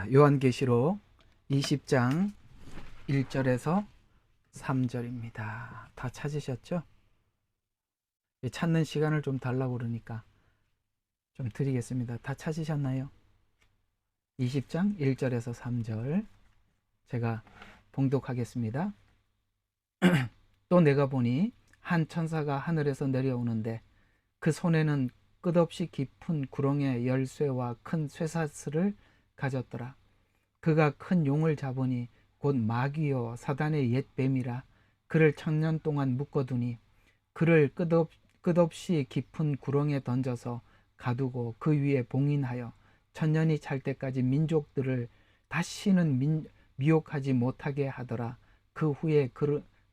요한계시록 20장 1절에서 3절입니다. 다 찾으셨죠? 찾는 시간을 좀 달라고 그러니까 좀 드리겠습니다. 다 찾으셨나요? 20장 1절에서 3절 제가 봉독하겠습니다. 또 내가 보니 한 천사가 하늘에서 내려오는데 그 손에는 끝없이 깊은 구렁의 열쇠와 큰 쇠사슬을 가졌더라. 그가 큰 용을 잡으니 곧 마귀요 사단의 옛 뱀이라. 그를 천년 동안 묶어두니 그를 끝없이 깊은 구렁에 던져서 가두고 그 위에 봉인하여 천년이 찰 때까지 민족들을 다시는 미혹하지 못하게 하더라. 그 후에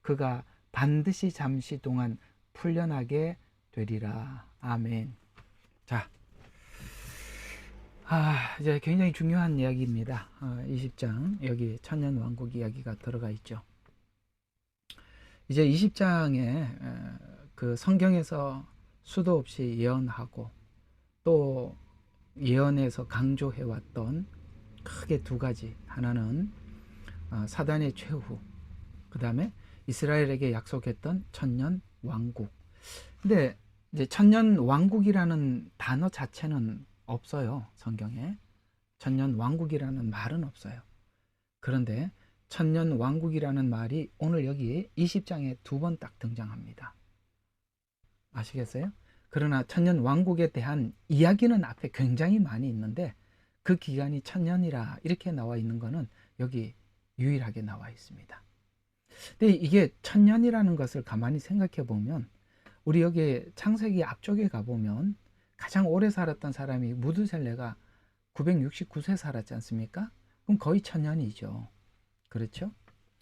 그가 반드시 잠시 동안 풀려나게 되리라. 아멘. 자, 이제 굉장히 중요한 이야기입니다. 20장 여기 천년왕국 이야기가 들어가 있죠. 이제 20장에 그 성경에서 수도 없이 예언하고 또 예언에서 강조해왔던 크게 두 가지, 하나는 사단의 최후, 그 다음에 이스라엘에게 약속했던 천년왕국. 근데 이제 천년왕국이라는 단어 자체는 없어요. 성경에 천년왕국이라는 말은 없어요. 그런데 천년왕국이라는 말이 오늘 여기 20장에 두 번 딱 등장합니다. 아시겠어요? 그러나 천년왕국에 대한 이야기는 앞에 굉장히 많이 있는데 그 기간이 천년이라 이렇게 나와 있는 거는 여기 유일하게 나와 있습니다. 근데 이게 천년이라는 것을 가만히 생각해 보면 우리 여기 창세기 앞쪽에 가보면 가장 오래 살았던 사람이 무드셀레가 969세 살았지 않습니까? 그럼 거의 천년이죠. 그렇죠?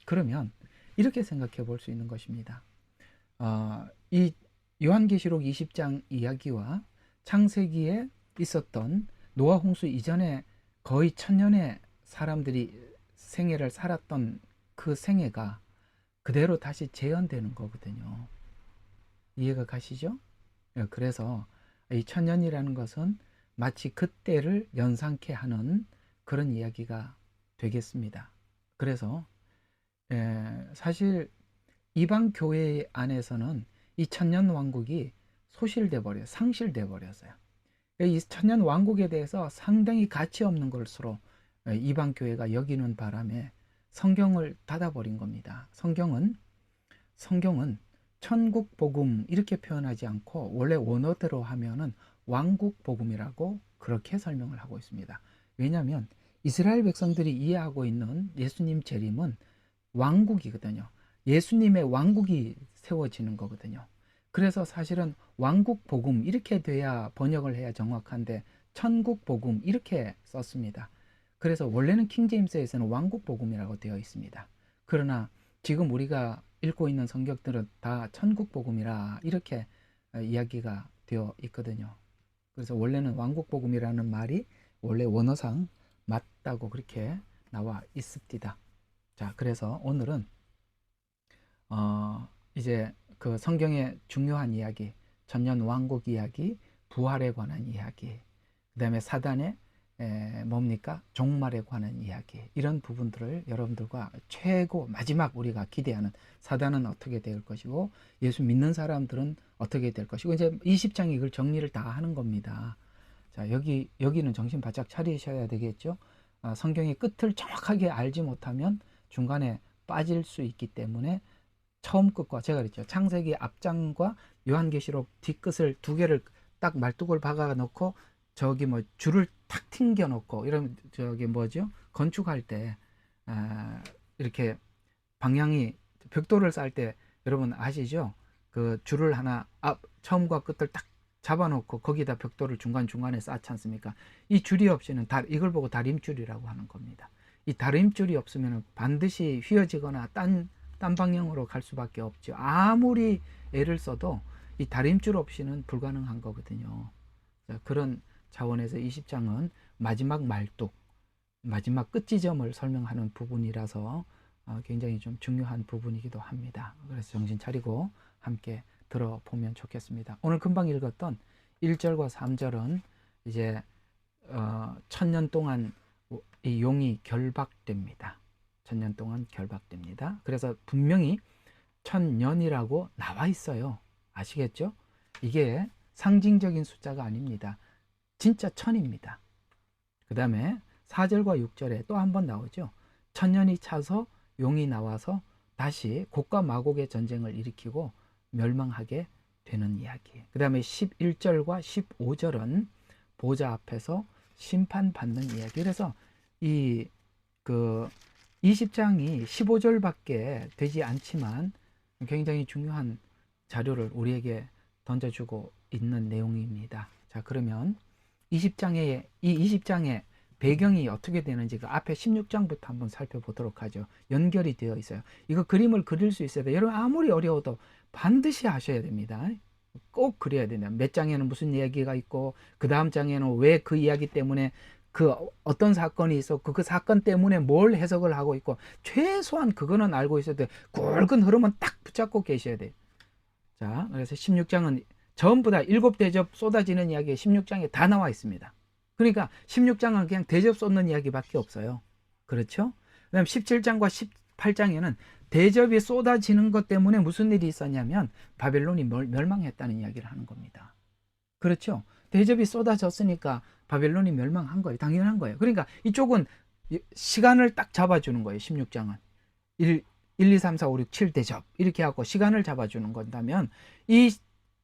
그러면 이렇게 생각해 볼 수 있는 것입니다. 이 요한계시록 20장 이야기와 창세기에 있었던 노아 홍수 이전에 거의 천년의 사람들이 생애를 살았던 그 생애가 그대로 다시 재현되는 거거든요. 이해가 가시죠? 그래서 이 천년이라는 것은 마치 그때를 연상케 하는 그런 이야기가 되겠습니다. 그래서 사실 이방 교회 안에서는 이 천년 왕국이 소실돼 버려, 상실돼 버렸어요. 이 천년 왕국에 대해서 상당히 가치 없는 것으로 이방 교회가 여기는 바람에 성경을 닫아버린 겁니다. 성경은 천국 복음 이렇게 표현하지 않고 원래 원어대로 하면은 왕국 복음이라고 그렇게 설명을 하고 있습니다. 왜냐하면 이스라엘 백성들이 이해하고 있는 예수님 재림은 왕국이거든요. 예수님의 왕국이 세워지는 거거든요. 그래서 사실은 왕국 복음 이렇게 돼야 번역을 해야 정확한데 천국 복음 이렇게 썼습니다. 그래서 원래는 킹제임스에서는 왕국 복음이라고 되어 있습니다. 그러나 지금 우리가 읽고 있는 성경들은 다 천국 복음이라 이렇게 이야기가 되어 있거든요. 그래서 원래는 왕국 복음이라는 말이 원래 원어상 맞다고 그렇게 나와 있습니다. 자, 그래서 오늘은 이제 그 성경의 중요한 이야기, 천년 왕국 이야기, 부활에 관한 이야기, 그 다음에 사단의 뭡니까? 종말에 관한 이야기, 이런 부분들을 여러분들과 최고 마지막 우리가 기대하는 사단은 어떻게 될 것이고 예수 믿는 사람들은 어떻게 될 것이고 이제 20장이 이걸 정리를 다 하는 겁니다. 자, 여기는 정신 바짝 차리셔야 되겠죠. 성경의 끝을 정확하게 알지 못하면 중간에 빠질 수 있기 때문에 처음 끝과 제가 그랬죠. 창세기 앞장과 요한계시록 뒤끝을 두 개를 딱 말뚝을 박아 놓고 저기 뭐 줄을 탁 튕겨 놓고 이러면 저기 뭐죠? 건축할 때 이렇게 방향이 벽돌을 쌓을 때 여러분 아시죠? 그 줄을 하나 처음과 끝을 딱 잡아놓고 거기다 벽돌을 중간중간에 쌓지 않습니까? 이 줄이 없이는 이걸 보고 다림줄이라고 하는 겁니다. 이 다림줄이 없으면 반드시 휘어지거나 딴 방향으로 갈 수밖에 없죠. 아무리 애를 써도 이 다림줄 없이는 불가능한 거거든요. 그런 차원에서 20장은 마지막 말뚝, 마지막 끝지점을 설명하는 부분이라서 굉장히 좀 중요한 부분이기도 합니다. 그래서 정신 차리고 함께 들어보면 좋겠습니다. 오늘 금방 읽었던 1절과 3절은 이제 천년 동안 이 용이 결박됩니다. 1000년 동안 결박됩니다. 그래서 분명히 1000년이라고 나와 있어요. 아시겠죠? 이게 상징적인 숫자가 아닙니다. 진짜 1000입니다. 그 다음에 4절과 6절에 또 한 번 나오죠. 1000년이 차서 용이 나와서 다시 곡과 마곡의 전쟁을 일으키고 멸망하게 되는 이야기. 그 다음에 11절과 15절은 보좌 앞에서 심판받는 이야기. 그래서 이 20장이 15절밖에 되지 않지만 굉장히 중요한 자료를 우리에게 던져주고 있는 내용입니다. 자, 그러면 20장의 배경이 어떻게 되는지 그 앞에 16장부터 한번 살펴보도록 하죠. 연결이 되어 있어요. 이거 그림을 그릴 수 있어야 돼요. 여러분 아무리 어려워도 반드시 하셔야 됩니다. 꼭 그려야 된다. 몇 장에는 무슨 이야기가 있고 그 다음 장에는 왜 그 이야기 때문에 그 어떤 사건이 있었고 그 사건 때문에 뭘 해석을 하고 있고 최소한 그거는 알고 있어야 돼. 굵은 흐름은 딱 붙잡고 계셔야 돼요. 자, 그래서 16장은 전부 다 7대접 쏟아지는 이야기 16장에 다 나와 있습니다. 그러니까 16장은 그냥 대접 쏟는 이야기밖에 없어요. 그렇죠? 그 다음 17장과 18장에는 대접이 쏟아지는 것 때문에 무슨 일이 있었냐면 바벨론이 멸망했다는 이야기를 하는 겁니다. 그렇죠? 대접이 쏟아졌으니까 바벨론이 멸망한 거예요. 당연한 거예요. 그러니까 이쪽은 시간을 딱 잡아주는 거예요. 16장은 1, 2, 3, 4, 5, 6, 7대접 이렇게 하고 시간을 잡아주는 건다면 이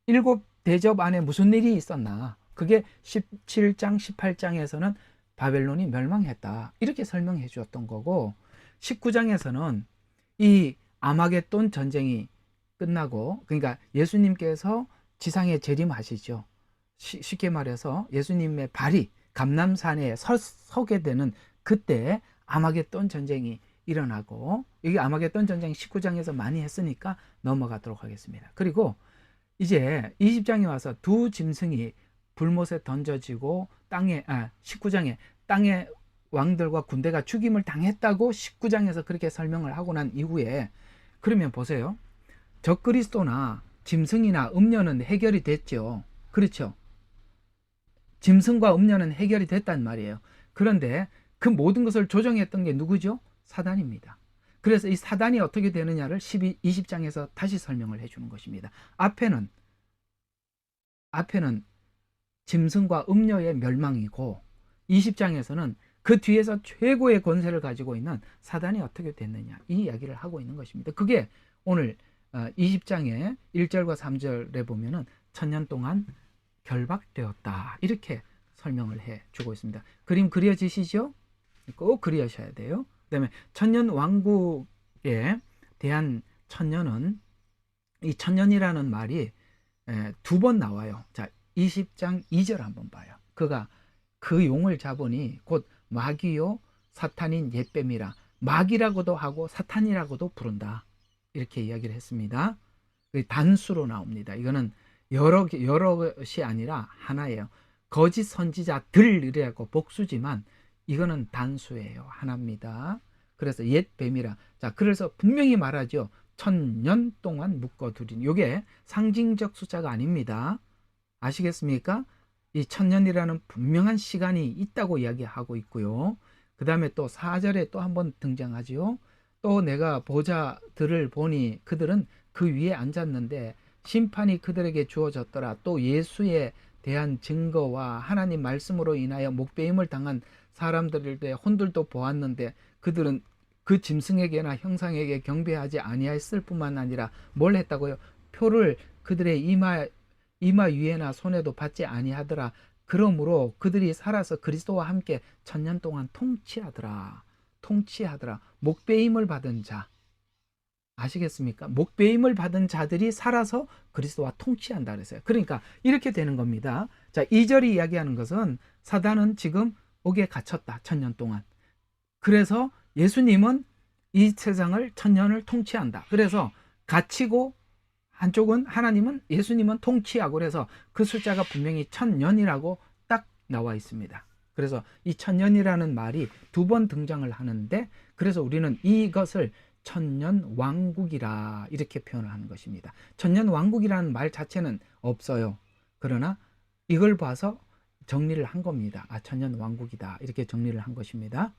7대접 안에 무슨 일이 있었나, 그게 17장 18장에서는 바벨론이 멸망했다 이렇게 설명해 주었던 거고, 19장에서는 이 아마겟돈 전쟁이 끝나고, 그러니까 예수님께서 지상에 재림하시죠. 쉽게 말해서 예수님의 발이 감람산에 서게 되는 그때 아마겟돈 전쟁이 일어나고, 이게 아마겟돈 전쟁 19장에서 많이 했으니까 넘어가도록 하겠습니다. 그리고 이제 20장에 와서 두 짐승이 불못에 던져지고 19장에 땅의 왕들과 군대가 죽임을 당했다고 19장에서 그렇게 설명을 하고 난 이후에, 그러면 보세요. 적그리스도나 짐승이나 음녀는 해결이 됐죠. 그렇죠? 짐승과 음녀는 해결이 됐단 말이에요. 그런데 그 모든 것을 조정했던 게 누구죠? 사단입니다. 그래서 이 사단이 어떻게 되느냐를 20장에서 다시 설명을 해주는 것입니다. 앞에는 짐승과 음녀의 멸망이고, 20장에서는 그 뒤에서 최고의 권세를 가지고 있는 사단이 어떻게 됐느냐, 이 이야기를 하고 있는 것입니다. 그게 오늘 20장의 1절과 3절에 보면은 1000년 동안 결박되었다 이렇게 설명을 해 주고 있습니다. 그림 그려지시죠? 꼭 그리셔야 돼요. 그 다음에 천년 왕국에 대한 천년은, 이 천년이라는 말이 두 번 나와요. 자, 20장 2절 한번 봐요. 그가 그 용을 잡으니 곧 마귀요 사탄인 옛뱀이라, 마귀라고도 하고 사탄이라고도 부른다 이렇게 이야기를 했습니다. 단수로 나옵니다. 이거는 여럿이 아니라 하나예요. 거짓 선지자들이라고 복수지만 이거는 단수예요. 하나입니다. 그래서 옛 뱀이라. 자, 그래서 분명히 말하죠. 1000년 동안 묶어두린. 이게 상징적 숫자가 아닙니다. 아시겠습니까? 이 1000년이라는 분명한 시간이 있다고 이야기하고 있고요. 그 다음에 또 4절에 또 한번 등장하지요. 또 내가 보자들을 보니 그들은 그 위에 앉았는데 심판이 그들에게 주어졌더라. 또 예수에 대한 증거와 하나님 말씀으로 인하여 목배임을 당한 사람들의 혼들도 보았는데 그들은 그 짐승에게나 형상에게 경배하지 아니하였을 뿐만 아니라 뭘 했다고요? 표를 그들의 이마 위에나 손에도 받지 아니하더라. 그러므로 그들이 살아서 그리스도와 함께 1000년 동안 통치하더라. 목배임을 받은 자, 아시겠습니까? 목배임을 받은 자들이 살아서 그리스도와 통치한다 그랬어요. 그러니까 이렇게 되는 겁니다. 자, 2절이 이야기하는 것은 사단은 지금 옥에 갇혔다. 1000년 동안. 그래서 예수님은 이 세상을 1000년을 통치한다. 그래서 갇히고 한쪽은 하나님은, 예수님은 통치하고, 그래서 그 숫자가 분명히 1000년이라고 딱 나와 있습니다. 그래서 이 1000년이라는 말이 두 번 등장을 하는데, 그래서 우리는 이것을 1000년 왕국이라 이렇게 표현을 하는 것입니다. 1000년 왕국이라는 말 자체는 없어요. 그러나 이걸 봐서 정리를 한 겁니다. 1000년 왕국이다 이렇게 정리를 한 것입니다.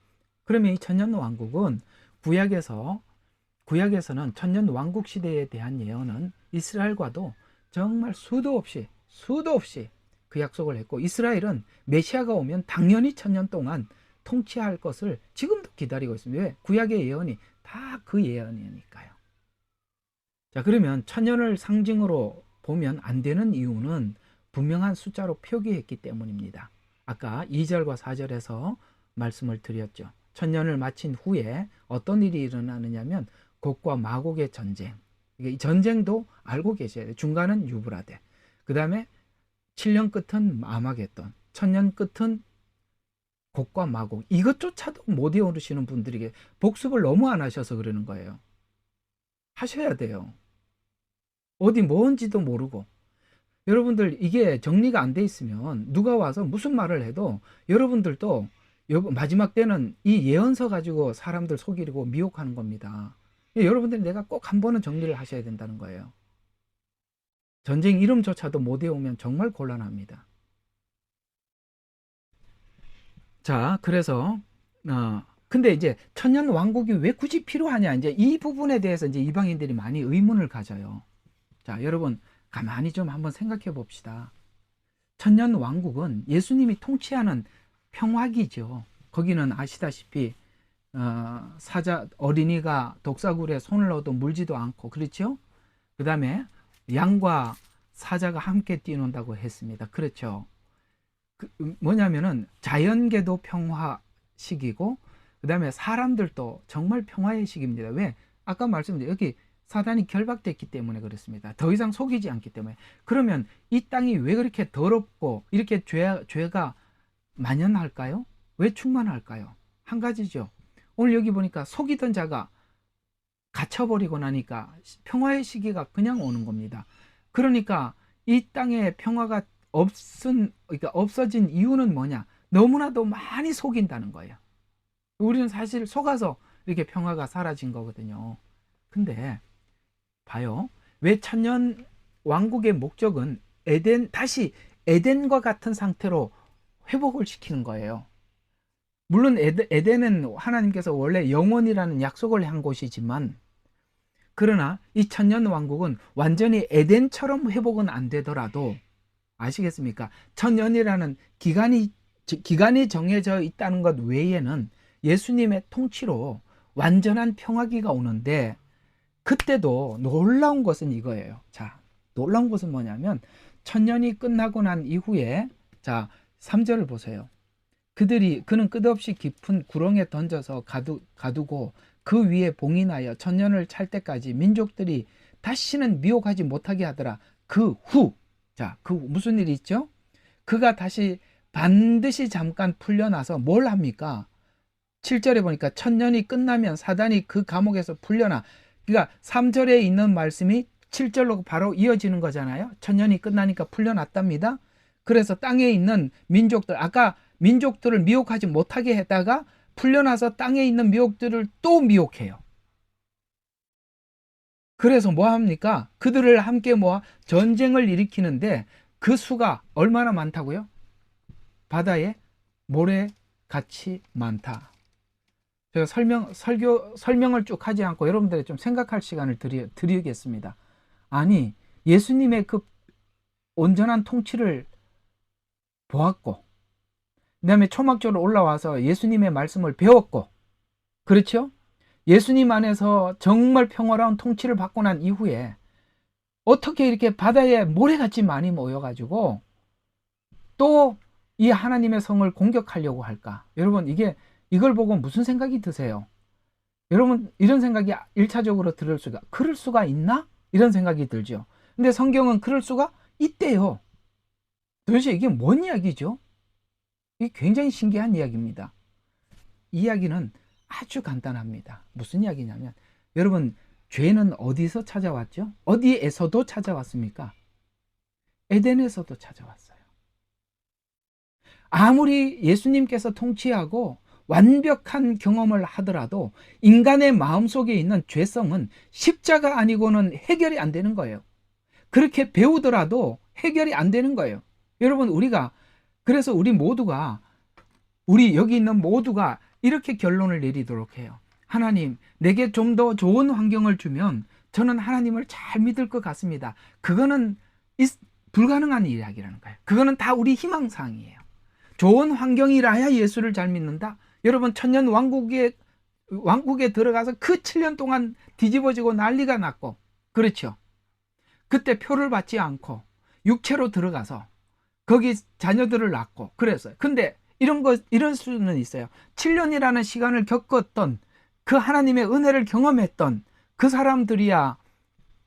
그러면 이 천년왕국은 구약에서는 천년왕국 시대에 대한 예언은 이스라엘과도 정말 수도 없이 그 약속을 했고, 이스라엘은 메시아가 오면 당연히 천년 동안 통치할 것을 지금도 기다리고 있습니다. 왜? 구약의 예언이 다 그 예언이니까요. 자, 그러면 천년을 상징으로 보면 안 되는 이유는 분명한 숫자로 표기했기 때문입니다. 아까 2절과 4절에서 말씀을 드렸죠. 천년을 마친 후에 어떤 일이 일어나느냐면 곡과 마곡의 전쟁. 이 전쟁도 알고 계셔야 돼요. 중간은 유브라데. 그 다음에 7년 끝은 아마겟돈. 천년 끝은 곡과 마곡. 이것조차도 못 외우시는 분들에게 복습을 너무 안 하셔서 그러는 거예요. 하셔야 돼요. 어디 뭔지도 모르고. 여러분들 이게 정리가 안 돼 있으면 누가 와서 무슨 말을 해도 여러분들도 마지막 때는 이 예언서 가지고 사람들 속이고 미혹하는 겁니다. 여러분들이 내가 꼭 한 번은 정리를 하셔야 된다는 거예요. 전쟁 이름조차도 못 외우면 정말 곤란합니다. 자, 그래서 근데 이제 천년 왕국이 왜 굳이 필요하냐, 이제 이 부분에 대해서 이제 이방인들이 많이 의문을 가져요. 자, 여러분 가만히 좀 한번 생각해 봅시다. 천년 왕국은 예수님이 통치하는 평화기죠. 거기는 아시다시피 어린이가 독사굴에 손을 넣어도 물지도 않고, 그렇죠? 그 다음에 양과 사자가 함께 뛰논다고 했습니다. 그렇죠? 뭐냐면은 자연계도 평화식이고, 그 다음에 사람들도 정말 평화의 식입니다. 왜? 아까 말씀드린 여기 사단이 결박됐기 때문에 그렇습니다. 더 이상 속이지 않기 때문에. 그러면 이 땅이 왜 그렇게 더럽고 이렇게 죄가 만연할까요? 왜 충만할까요? 한 가지죠. 오늘 여기 보니까 속이던 자가 갇혀버리고 나니까 평화의 시기가 그냥 오는 겁니다. 그러니까 이 땅에 평화가 그러니까 없어진 이유는 뭐냐? 너무나도 많이 속인다는 거예요. 우리는 사실 속아서 이렇게 평화가 사라진 거거든요. 근데 봐요. 왜 천년 왕국의 목적은 다시 에덴과 같은 상태로 회복을 시키는 거예요. 물론 에덴은 하나님께서 원래 영원이라는 약속을 한 곳이지만, 그러나 이 천년 왕국은 완전히 에덴처럼 회복은 안 되더라도, 아시겠습니까? 천년이라는 기간이 정해져 있다는 것 외에는 예수님의 통치로 완전한 평화기가 오는데, 그때도 놀라운 것은 이거예요. 자, 놀라운 것은 뭐냐면 천년이 끝나고 난 이후에, 자, 3절을 보세요. 그는 끝없이 깊은 구렁에 던져서 가두고 그 위에 봉인하여 천년을 찰 때까지 민족들이 다시는 미혹하지 못하게 하더라. 자, 그 무슨 일이 있죠? 그가 다시 반드시 잠깐 풀려나서 뭘 합니까? 7절에 보니까 천년이 끝나면 사단이 그 감옥에서 풀려나. 그러니까 3절에 있는 말씀이 7절로 바로 이어지는 거잖아요. 천년이 끝나니까 풀려났답니다. 그래서 땅에 있는 민족들, 아까 민족들을 미혹하지 못하게 했다가 풀려나서 땅에 있는 민족들을 또 미혹해요. 그래서 뭐 합니까? 그들을 함께 모아 전쟁을 일으키는데 그 수가 얼마나 많다고요? 바다에 모래같이 많다. 제가 설명을 쭉 하지 않고 여러분들이 좀 생각할 시간을 드리겠습니다. 아니, 예수님의 그 온전한 통치를 보았고, 그 다음에 초막절로 올라와서 예수님의 말씀을 배웠고, 그렇죠? 예수님 안에서 정말 평화로운 통치를 받고 난 이후에 어떻게 이렇게 바다에 모래같이 많이 모여가지고 또 이 하나님의 성을 공격하려고 할까? 여러분, 이걸 보고 무슨 생각이 드세요? 여러분, 이런 생각이 1차적으로 그럴 수가 있나? 이런 생각이 들죠. 근데 성경은 그럴 수가 있대요. 도대체 이게 뭔 이야기죠? 이게 굉장히 신기한 이야기입니다. 이야기는 아주 간단합니다. 무슨 이야기냐면, 여러분, 죄는 어디서 찾아왔죠? 어디에서도 찾아왔습니까? 에덴에서도 찾아왔어요. 아무리 예수님께서 통치하고 완벽한 경험을 하더라도 인간의 마음속에 있는 죄성은 십자가 아니고는 해결이 안 되는 거예요. 그렇게 배우더라도 해결이 안 되는 거예요. 여러분, 그래서 우리 여기 있는 모두가 이렇게 결론을 내리도록 해요. 하나님, 내게 좀 더 좋은 환경을 주면 저는 하나님을 잘 믿을 것 같습니다. 그거는 불가능한 이야기라는 거예요. 그거는 다 우리 희망사항이에요. 좋은 환경이라야 예수를 잘 믿는다. 여러분, 천년 왕국에 들어가서 그 7년 동안 뒤집어지고 난리가 났고, 그렇죠. 그때 표를 받지 않고 육체로 들어가서 거기 자녀들을 낳고 그랬어요. 근데 이런 수는 있어요. 7년이라는 시간을 겪었던, 그 하나님의 은혜를 경험했던 그 사람들이야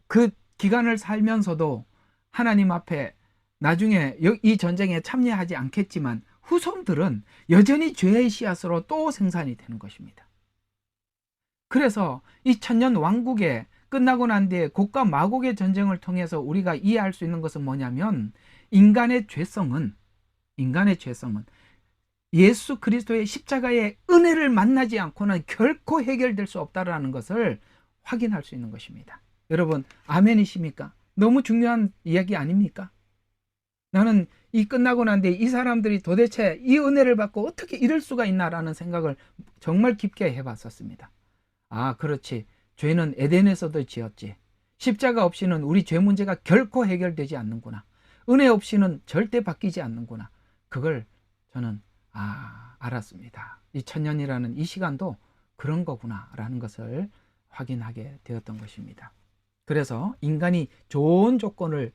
그 기간을 살면서도 하나님 앞에 나중에 이 전쟁에 참여하지 않겠지만 후손들은 여전히 죄의 씨앗으로 또 생산이 되는 것입니다. 그래서 이 천년 왕국에 끝나고 난 뒤에 곡과 마곡의 전쟁을 통해서 우리가 이해할 수 있는 것은 뭐냐면, 인간의 죄성은 예수 그리스도의 십자가의 은혜를 만나지 않고는 결코 해결될 수 없다라는 것을 확인할 수 있는 것입니다. 여러분, 아멘이십니까? 너무 중요한 이야기 아닙니까? 나는 이 끝나고 난 뒤에 이 사람들이 도대체 이 은혜를 받고 어떻게 이럴 수가 있나라는 생각을 정말 깊게 해봤었습니다. 아, 그렇지. 죄는 에덴에서도 지었지. 십자가 없이는 우리 죄 문제가 결코 해결되지 않는구나. 은혜 없이는 절대 바뀌지 않는구나. 그걸 저는 알았습니다. 이 천년이라는 이 시간도 그런 거구나라는 것을 확인하게 되었던 것입니다. 그래서 인간이 좋은 조건일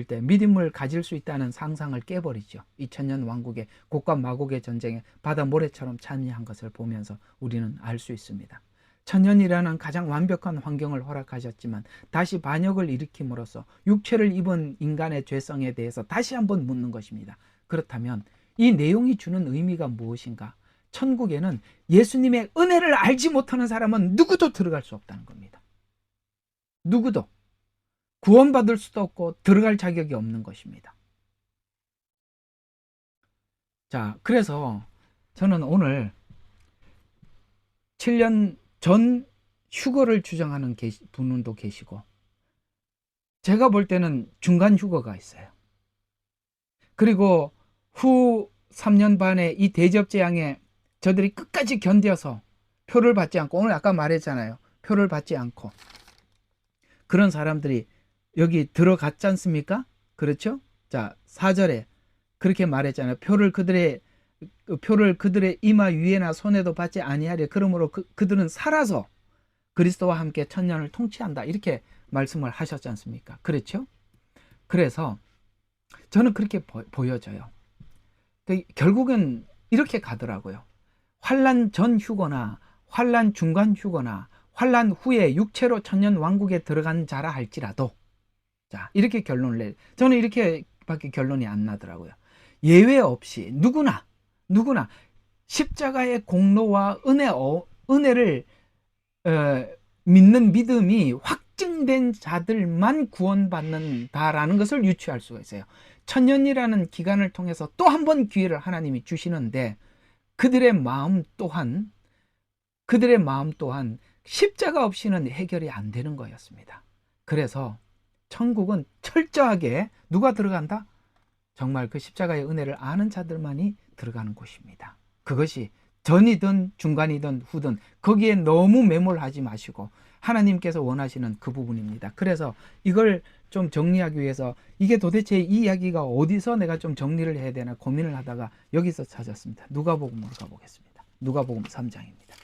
때 믿음을 가질 수 있다는 상상을 깨버리죠. 2000년 왕국의 곡과 마곡의 전쟁에 바다 모래처럼 참여한 것을 보면서 우리는 알 수 있습니다. 천년이라는 가장 완벽한 환경을 허락하셨지만 다시 반역을 일으킴으로써 육체를 입은 인간의 죄성에 대해서 다시 한번 묻는 것입니다. 그렇다면 이 내용이 주는 의미가 무엇인가? 천국에는 예수님의 은혜를 알지 못하는 사람은 누구도 들어갈 수 없다는 겁니다. 누구도 구원받을 수도 없고 들어갈 자격이 없는 것입니다. 자, 그래서 저는 오늘 7년 전 휴거를 주장하는 분도 계시고, 제가 볼 때는 중간 휴거가 있어요. 그리고 후 3년 반의 이 대접 재앙에 저들이 끝까지 견뎌서 표를 받지 않고, 오늘 아까 말했잖아요. 표를 받지 않고 그런 사람들이 여기 들어갔지 않습니까? 그렇죠? 자, 4절에 그렇게 말했잖아요. 표를 그들의 이마 위에나 손에도 받지 아니하려. 그러므로 그들은 살아서 그리스도와 함께 천년을 통치한다. 이렇게 말씀을 하셨지 않습니까? 그렇죠? 그래서 저는 그렇게 보여져요. 결국은 이렇게 가더라고요. 환난 전 휴거나 환난 중간 휴거나 환난 후에 육체로 천년 왕국에 들어간 자라 할지라도, 자, 이렇게 결론을 저는 이렇게밖에 결론이 안 나더라고요. 예외 없이 누구나 십자가의 공로와 은혜를 믿는 믿음이 확증된 자들만 구원받는다라는 것을 유추할 수가 있어요. 천년이라는 기간을 통해서 또 한 번 기회를 하나님이 주시는데, 그들의 마음 또한 십자가 없이는 해결이 안 되는 거였습니다. 그래서 천국은 철저하게 누가 들어간다? 정말 그 십자가의 은혜를 아는 자들만이 들어가는 곳입니다. 그것이 전이든 중간이든 후든 거기에 너무 매몰하지 마시고 하나님께서 원하시는 그 부분입니다. 그래서 이걸 좀 정리하기 위해서 이게 도대체 이 이야기가 어디서 내가 좀 정리를 해야 되나 고민을 하다가 여기서 찾았습니다. 누가복음으로 가보겠습니다. 누가복음 3장입니다.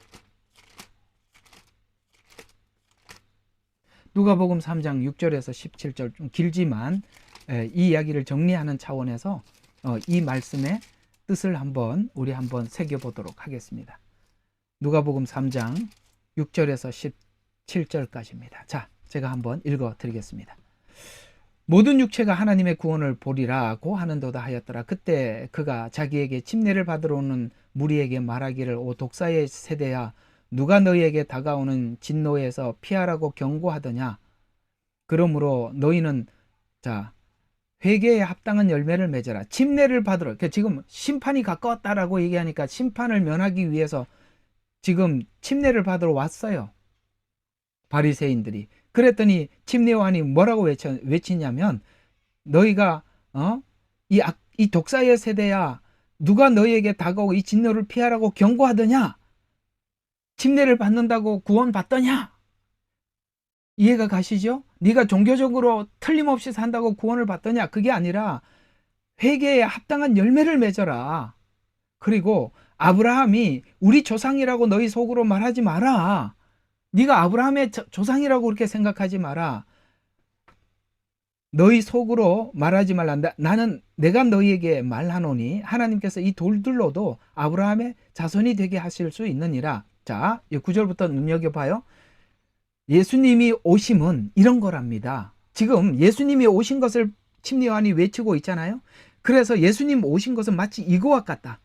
누가복음 3장 6절에서 17절, 좀 길지만 이 이야기를 정리하는 차원에서 이 말씀의 뜻을 우리 한번 새겨보도록 하겠습니다. 누가복음 3장 6절에서 17절까지입니다. 자, 제가 한번 읽어드리겠습니다. 모든 육체가 하나님의 구원을 보리라고 하는도다 하였더라. 그때 그가 자기에게 침례를 받으러 오는 무리에게 말하기를, 오 독사의 세대야, 누가 너희에게 다가오는 진노에서 피하라고 경고하더냐? 그러므로 너희는 회개에 합당한 열매를 맺어라. 침례를 받으러, 지금 심판이 가까웠다라고 얘기하니까 심판을 면하기 위해서 지금 침례를 받으러 왔어요. 바리새인들이. 그랬더니 침례요한이 뭐라고 외치냐면, 너희가 이 독사의 세대야, 누가 너희에게 다가오고 이 진노를 피하라고 경고하더냐? 침례를 받는다고 구원받더냐? 이해가 가시죠? 네가 종교적으로 틀림없이 산다고 구원을 받더냐? 그게 아니라 회개에 합당한 열매를 맺어라. 그리고 아브라함이 우리 조상이라고 너희 속으로 말하지 마라. 네가 아브라함의 조상이라고 그렇게 생각하지 마라. 너희 속으로 말하지 말라. 나는 내가 너희에게 말하노니 하나님께서 이 돌들로도 아브라함의 자손이 되게 하실 수 있느니라. 자, 9절부터 눈여겨봐요. 예수님이 오심은 이런 거랍니다. 지금 예수님이 오신 것을 침례요한이 외치고 있잖아요. 그래서 예수님 오신 것은 마치 이거와 같다.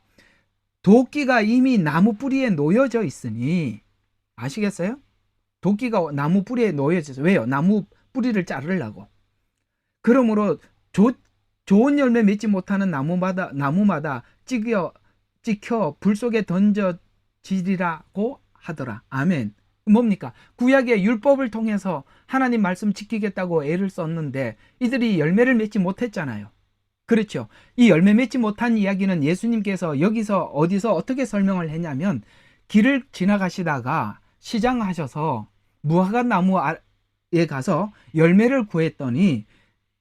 도끼가 이미 나무 뿌리에 놓여져 있으니, 아시겠어요? 도끼가 나무 뿌리에 놓여져 있어요. 왜요? 나무 뿌리를 자르려고. 그러므로 좋은 열매 맺지 못하는 나무마다 찍혀 불 속에 던져지리라고 하더라. 아멘. 뭡니까? 구약의 율법을 통해서 하나님 말씀 지키겠다고 애를 썼는데 이들이 열매를 맺지 못했잖아요. 그렇죠. 이 열매 맺지 못한 이야기는 예수님께서 여기서 어디서 어떻게 설명을 했냐면, 길을 지나가시다가 시장하셔서 무화과 나무에 가서 열매를 구했더니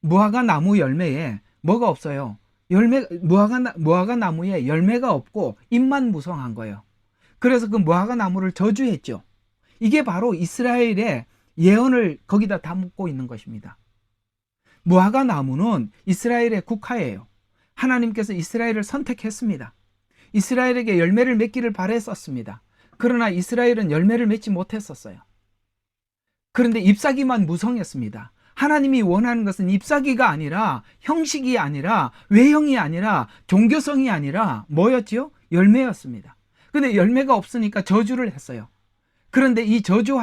무화과 나무 열매에 뭐가 없어요. 무화과 나무에 열매가 없고 잎만 무성한 거예요. 그래서 그 무화과 나무를 저주했죠. 이게 바로 이스라엘의 예언을 거기다 담고 있는 것입니다. 무화과 나무는 이스라엘의 국화예요. 하나님께서 이스라엘을 선택했습니다. 이스라엘에게 열매를 맺기를 바랬었습니다. 그러나 이스라엘은 열매를 맺지 못했었어요. 그런데 잎사귀만 무성했습니다. 하나님이 원하는 것은 잎사귀가 아니라, 형식이 아니라, 외형이 아니라, 종교성이 아니라 뭐였지요? 열매였습니다. 근데 열매가 없으니까 저주를 했어요. 그런데 이 저주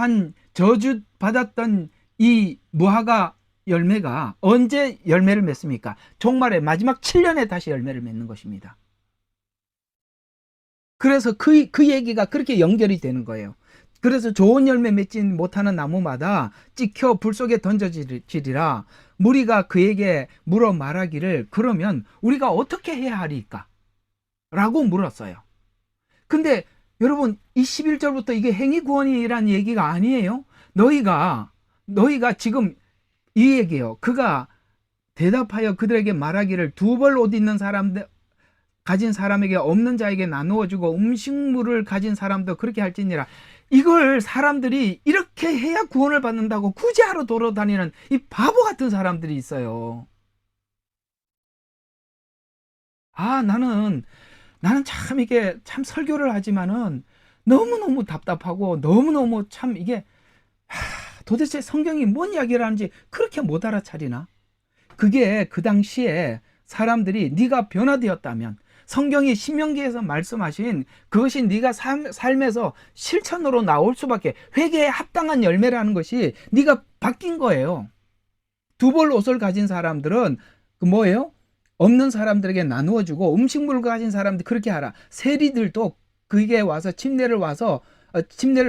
받았던 이 무화과 열매가 언제 열매를 맺습니까? 종말의 마지막 7년에 다시 열매를 맺는 것입니다. 그래서 그 얘기가 그렇게 연결이 되는 거예요. 그래서 좋은 열매 맺지 못하는 나무마다 찍혀 불 속에 던져지리라. 무리가 그에게 물어 말하기를, 그러면 우리가 어떻게 해야 하리까? 라고 물었어요. 근데 여러분, 이 11절부터 이게 행위구원이라는 얘기가 아니에요. 너희가 지금 이 얘기예요. 그가 대답하여 그들에게 말하기를, 두 벌 옷 있는 사람들 가진 사람에게 없는 자에게 나누어 주고 음식물을 가진 사람도 그렇게 할지니라. 이걸 사람들이 이렇게 해야 구원을 받는다고 굳이 하러 돌아다니는 이 바보 같은 사람들이 있어요. 나는 참 이게 참 설교를 하지만은 너무너무 답답하고 너무너무 참 이게 도대체 성경이 뭔 이야기를 하는지 그렇게 못 알아차리나? 그게 그 당시에 사람들이 네가 변화되었다면, 성경이 신명기에서 말씀하신 그것이 네가 삶에서 실천으로 나올 수밖에, 회개에 합당한 열매라는 것이 네가 바뀐 거예요. 두 벌 옷을 가진 사람들은 그 뭐예요? 없는 사람들에게 나누어 주고 음식물을 가진 사람들 그렇게 하라. 세리들도 그게 와서 침례를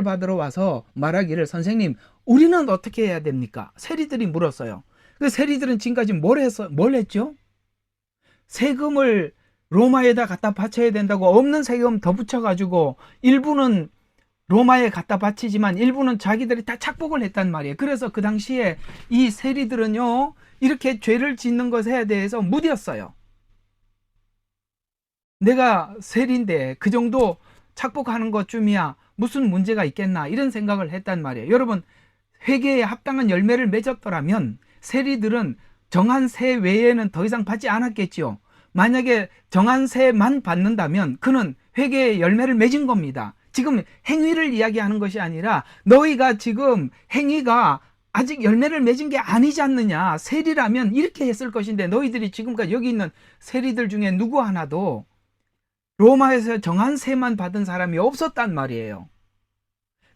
받으러 와서 말하기를, 선생님, 우리는 어떻게 해야 됩니까? 세리들이 물었어요. 그 세리들은 지금까지 뭘 했죠? 세금을 로마에다 갖다 바쳐야 된다고 없는 세금 더 붙여가지고 일부는 로마에 갖다 바치지만 일부는 자기들이 다 착복을 했단 말이에요. 그래서 그 당시에 이 세리들은요, 이렇게 죄를 짓는 것에 대해서 무디었어요. 내가 세리인데 그 정도 착복하는 것쯤이야 무슨 문제가 있겠나, 이런 생각을 했단 말이에요. 여러분, 회개에 합당한 열매를 맺었더라면 세리들은 정한 세 외에는 더 이상 받지 않았겠지요. 만약에 정한 세만 받는다면 그는 회개의 열매를 맺은 겁니다. 지금 행위를 이야기하는 것이 아니라 너희가 지금 행위가 아직 열매를 맺은 게 아니지 않느냐. 세리라면 이렇게 했을 것인데 너희들이 지금까지 여기 있는 세리들 중에 누구 하나도 로마에서 정한 세만 받은 사람이 없었단 말이에요.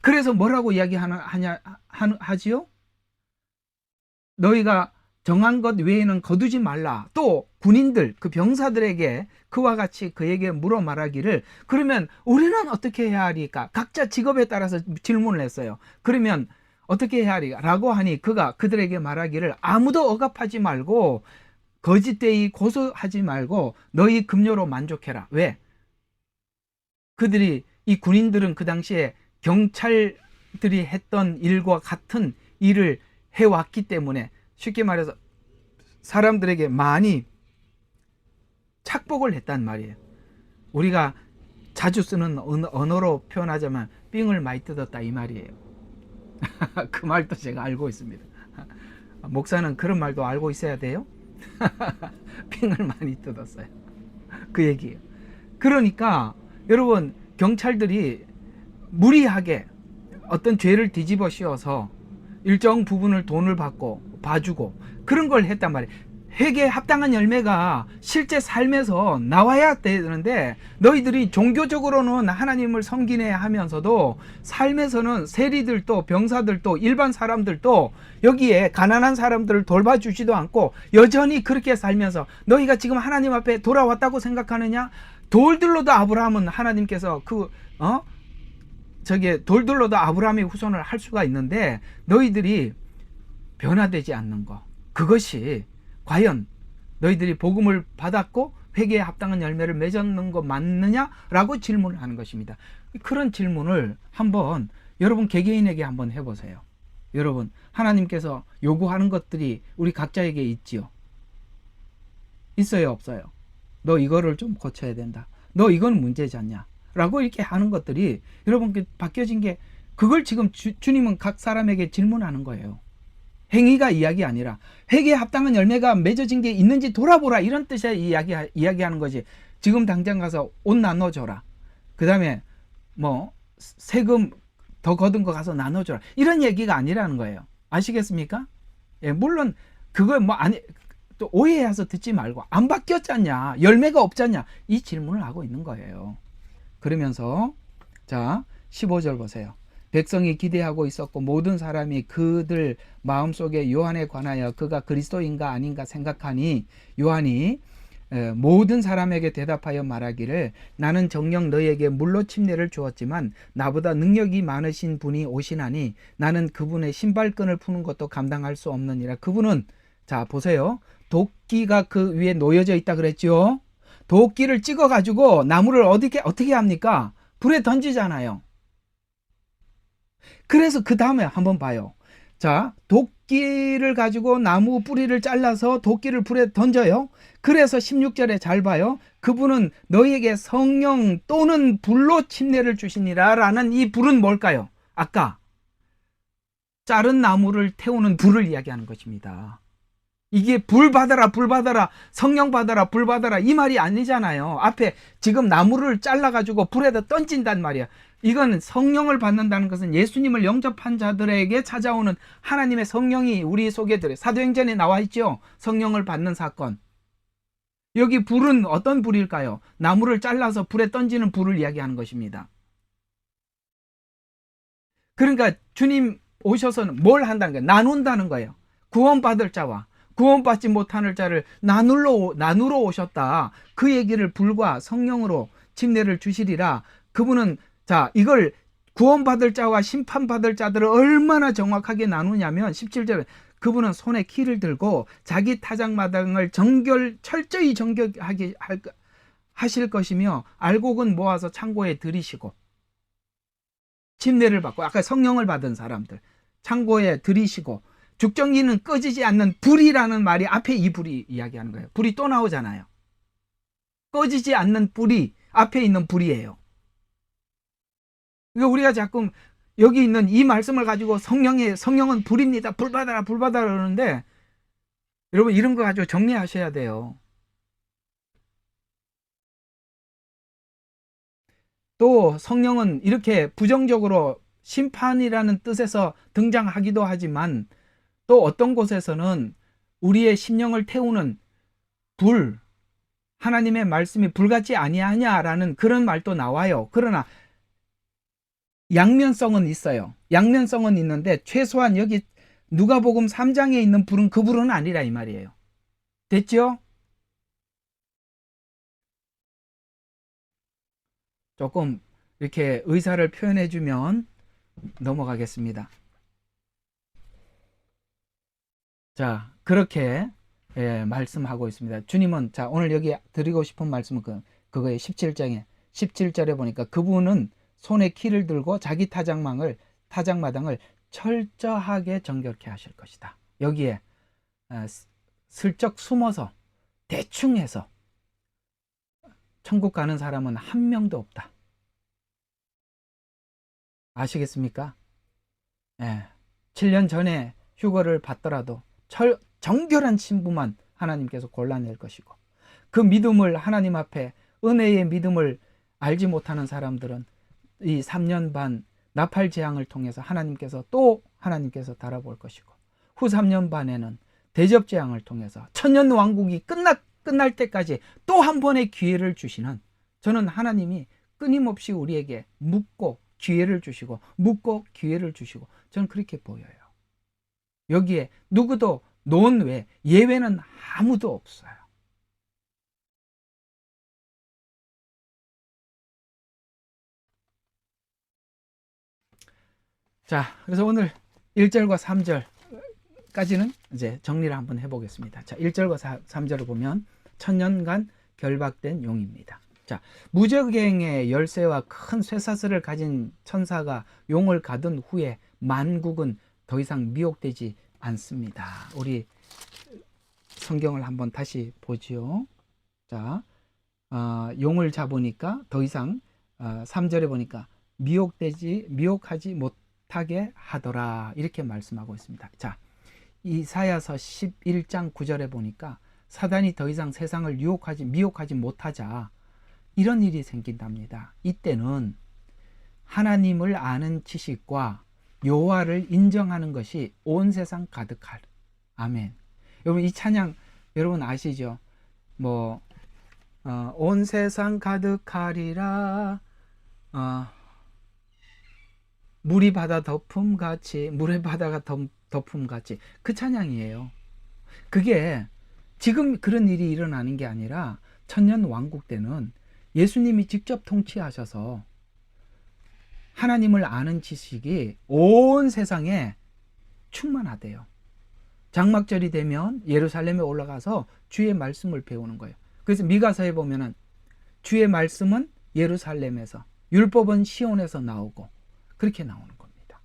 그래서 뭐라고 하지요? 너희가 정한 것 외에는 거두지 말라. 또 군인들, 그 병사들에게 그와 같이 그에게 물어 말하기를, 그러면 우리는 어떻게 해야 하리까? 각자 직업에 따라서 질문을 했어요. 그러면 어떻게 해야 하리까? 라고 하니 그가 그들에게 말하기를, 아무도 억압하지 말고 거짓되이 고소하지 말고 너희 급료로 만족해라. 왜? 그들이, 이 군인들은 그 당시에 경찰들이 했던 일과 같은 일을 해왔기 때문에, 쉽게 말해서 사람들에게 많이 착복을 했단 말이에요. 우리가 자주 쓰는 언어로 표현하자면 삥을 많이 뜯었다 이 말이에요. 그 말도 제가 알고 있습니다. 목사는 그런 말도 알고 있어야 돼요. 삥을 많이 뜯었어요. 그 얘기예요. 그러니까 여러분, 경찰들이 무리하게 어떤 죄를 뒤집어 씌워서 일정 부분을 돈을 받고 봐주고 그런 걸 했단 말이에요. 회개에 합당한 열매가 실제 삶에서 나와야 되는데, 너희들이 종교적으로는 하나님을 섬기네 하면서도 삶에서는 세리들도 병사들도 일반 사람들도 여기에 가난한 사람들을 돌봐주지도 않고 여전히 그렇게 살면서 너희가 지금 하나님 앞에 돌아왔다고 생각하느냐? 돌들로도 아브라함은 하나님께서 돌들로도 아브라함의 후손을 할 수가 있는데, 너희들이 변화되지 않는 거, 그것이 과연 너희들이 복음을 받았고 회개에 합당한 열매를 맺었는 거 맞느냐라고 질문을 하는 것입니다. 그런 질문을 한번 여러분 개개인에게 한번 해보세요. 여러분, 하나님께서 요구하는 것들이 우리 각자에게 있지요? 있어요, 없어요? 너 이거를 좀 고쳐야 된다. 너 이건 문제지 않냐? 라고 이렇게 하는 것들이 여러분께 바뀌어진 게, 그걸 지금 주님은 각 사람에게 질문하는 거예요. 행위가 이야기 아니라 회개에 합당한 열매가 맺어진 게 있는지 돌아보라, 이런 뜻의 이야기하는 거지. 지금 당장 가서 옷 나눠줘라, 그 다음에 뭐 세금 더 거둔 거 가서 나눠줘라, 이런 얘기가 아니라는 거예요. 아시겠습니까? 예, 물론 그걸 또 오해해서 듣지 말고, 안 바뀌었잖냐, 열매가 없잖냐, 이 질문을 하고 있는 거예요. 그러면서 자 15절 보세요. 백성이 기대하고 있었고 모든 사람이 그들 마음속에 요한에 관하여 그가 그리스도인가 아닌가 생각하니, 요한이 모든 사람에게 대답하여 말하기를, 나는 정녕 너희에게 물로 침례를 주었지만 나보다 능력이 많으신 분이 오시나니 나는 그분의 신발끈을 푸는 것도 감당할 수 없느니라. 그분은, 자 보세요, 도끼가 그 위에 놓여져 있다 그랬죠. 도끼를 찍어 가지고 나무를 어떻게 합니까? 불에 던지잖아요. 그래서 그 다음에 한번 봐요. 자, 도끼를 가지고 나무 뿌리를 잘라서 도끼를 불에 던져요. 그래서 16절에 잘 봐요. 그분은 너희에게 성령 또는 불로 침례를 주시니라 라는 이 불은 뭘까요? 아까 자른 나무를 태우는 불을 이야기하는 것입니다. 이게 불 받아라, 불 받아라, 성령 받아라, 불 받아라, 이 말이 아니잖아요. 앞에 지금 나무를 잘라가지고 불에다 던진단 말이야. 이건 성령을 받는다는 것은 예수님을 영접한 자들에게 찾아오는 하나님의 성령이 우리 속에 들어요. 사도행전에 나와 있죠. 성령을 받는 사건. 여기 불은 어떤 불일까요? 나무를 잘라서 불에 던지는 불을 이야기하는 것입니다. 그러니까 주님 오셔서는 뭘 한다는 거예요? 나눈다는 거예요. 구원받을 자와 구원받지 못하는 자를 나누러 오셨다. 그 얘기를 불과 성령으로 침례를 주시리라. 그분은, 자, 이걸 구원받을 자와 심판받을 자들을 얼마나 정확하게 나누냐면 17절에 그분은 손에 키를 들고 자기 타작마당을 철저히 정결하게 하실 것이며 알곡은 모아서 창고에 들이시고, 침례를 받고 아까 성령을 받은 사람들 창고에 들이시고, 죽정기는 꺼지지 않는 불이라는 말이 앞에 이 불이 이야기하는 거예요. 불이 또 나오잖아요. 꺼지지 않는 불이 앞에 있는 불이에요. 그러니까 우리가 자꾸 여기 있는 이 말씀을 가지고 성령은 불입니다, 불 받아라, 불 받아라 그러는데, 여러분 이런 거 가지고 정리하셔야 돼요. 또 성령은 이렇게 부정적으로 심판이라는 뜻에서 등장하기도 하지만, 또 어떤 곳에서는 우리의 심령을 태우는 불, 하나님의 말씀이 불같지 아니하냐라는 그런 말도 나와요. 그러나 양면성은 있어요. 양면성은 있는데 최소한 여기 누가복음 3장에 있는 불은 그 불은 아니라 이 말이에요. 됐죠? 조금 이렇게 의사를 표현해 주면 넘어가겠습니다. 자, 그렇게 말씀하고 있습니다. 주님은 자 오늘 여기 드리고 싶은 말씀은 그거의 17장에 17절에 보니까 그분은 손에 키를 들고 자기 타작마당을 철저하게 정결케 하실 것이다. 여기에 슬쩍 숨어서 대충 해서 천국 가는 사람은 한 명도 없다. 아시겠습니까? 7년 전에 휴거를 받더라도 정결한 신부만 하나님께서 골라낼 것이고, 그 믿음을 하나님 앞에 은혜의 믿음을 알지 못하는 사람들은 이 3년 반 나팔 재앙을 통해서 하나님께서 달아볼 것이고, 후 3년 반에는 대접 재앙을 통해서 천년 왕국이 끝날 때까지 또 한 번의 기회를 주시는, 저는 하나님이 끊임없이 우리에게 묻고 기회를 주시고 묻고 기회를 주시고 저는 그렇게 보여요. 여기에 누구도 논외 예외는 아무도 없어요. 자, 그래서 오늘 1절과 3절까지는 이제 정리를 한번 해보겠습니다. 자, 1절과 3절을 보면 천년간 결박된 용입니다. 자, 무적행의 열쇠와 큰 쇠사슬을 가진 천사가 용을 가둔 후에 만국은 더 이상 미혹되지 않습니다. 우리 성경을 한번 다시 보지요. 자, 용을 잡으니까 더 이상 3절에 보니까 미혹하지 못하게 하더라, 이렇게 말씀하고 있습니다. 자, 이사야서 11장 9절에 보니까 사단이 더 이상 세상을 미혹하지 못하자 이런 일이 생긴답니다. 이때는 하나님을 아는 지식과 여호와를 인정하는 것이 온 세상 가득할. 아멘. 여러분 이 찬양 여러분 아시죠? 온 세상 가득하리라, 물이 바다 덮음같이, 물의 바다가 덮음같이, 그 찬양이에요. 그게 지금 그런 일이 일어나는 게 아니라 천년 왕국 때는 예수님이 직접 통치하셔서 하나님을 아는 지식이 온 세상에 충만하대요. 장막절이 되면 예루살렘에 올라가서 주의 말씀을 배우는 거예요. 그래서 미가서에 보면은 주의 말씀은 예루살렘에서, 율법은 시온에서 나오고, 그렇게 나오는 겁니다.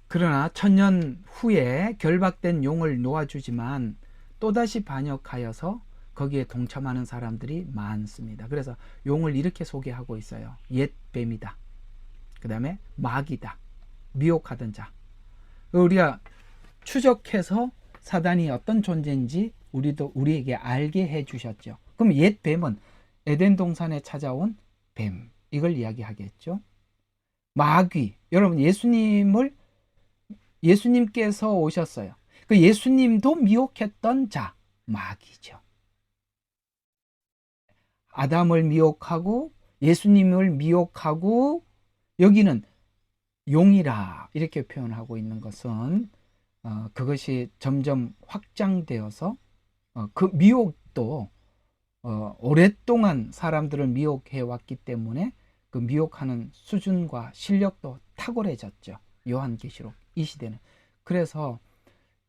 그러나 천년 후에 결박된 용을 놓아주지만 또다시 반역하여서 거기에 동참하는 사람들이 많습니다. 그래서 용을 이렇게 소개하고 있어요. 옛 뱀이다, 그 다음에 마귀다, 미혹하던 자. 우리가 추적해서 사단이 어떤 존재인지 우리에게 알게 해 주셨죠. 그럼 옛 뱀은 에덴 동산에 찾아온 뱀, 이걸 이야기하겠죠. 마귀, 여러분 예수님께서 오셨어요. 그 예수님도 미혹했던 자, 마귀죠. 아담을 미혹하고 예수님을 미혹하고 여기는 용이라 이렇게 표현하고 있는 것은 그것이 점점 확장되어서 그 미혹도 오랫동안 사람들을 미혹해 왔기 때문에 그 미혹하는 수준과 실력도 탁월해졌죠. 요한계시록 이 시대는. 그래서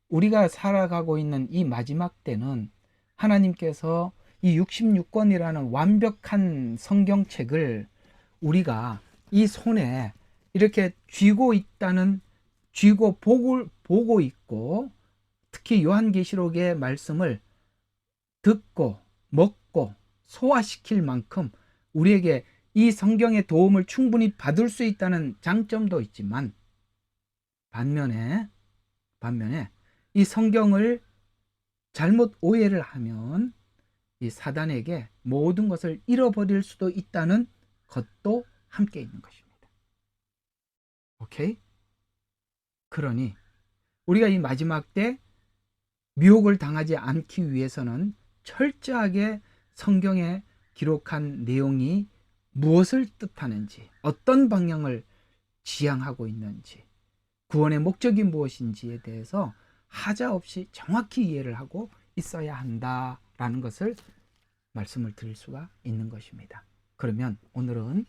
우리가 살아가고 있는 이 마지막 때는 하나님께서 이 66권이라는 완벽한 성경책을 우리가 이 손에 이렇게 쥐고 보고 있고, 특히 요한계시록의 말씀을 듣고 먹고 소화시킬 만큼 우리에게 이 성경의 도움을 충분히 받을 수 있다는 장점도 있지만, 반면에 이 성경을 잘못 오해를 하면 이 사단에게 모든 것을 잃어버릴 수도 있다는 것도 함께 있는 것입니다. 오케이? 그러니 우리가 이 마지막 때 미혹을 당하지 않기 위해서는 철저하게 성경에 기록한 내용이 무엇을 뜻하는지, 어떤 방향을 지향하고 있는지, 구원의 목적이 무엇인지에 대해서 하자없이 정확히 이해를 하고 있어야 한다라는 것을 말씀을 드릴 수가 있는 것입니다. 그러면 오늘은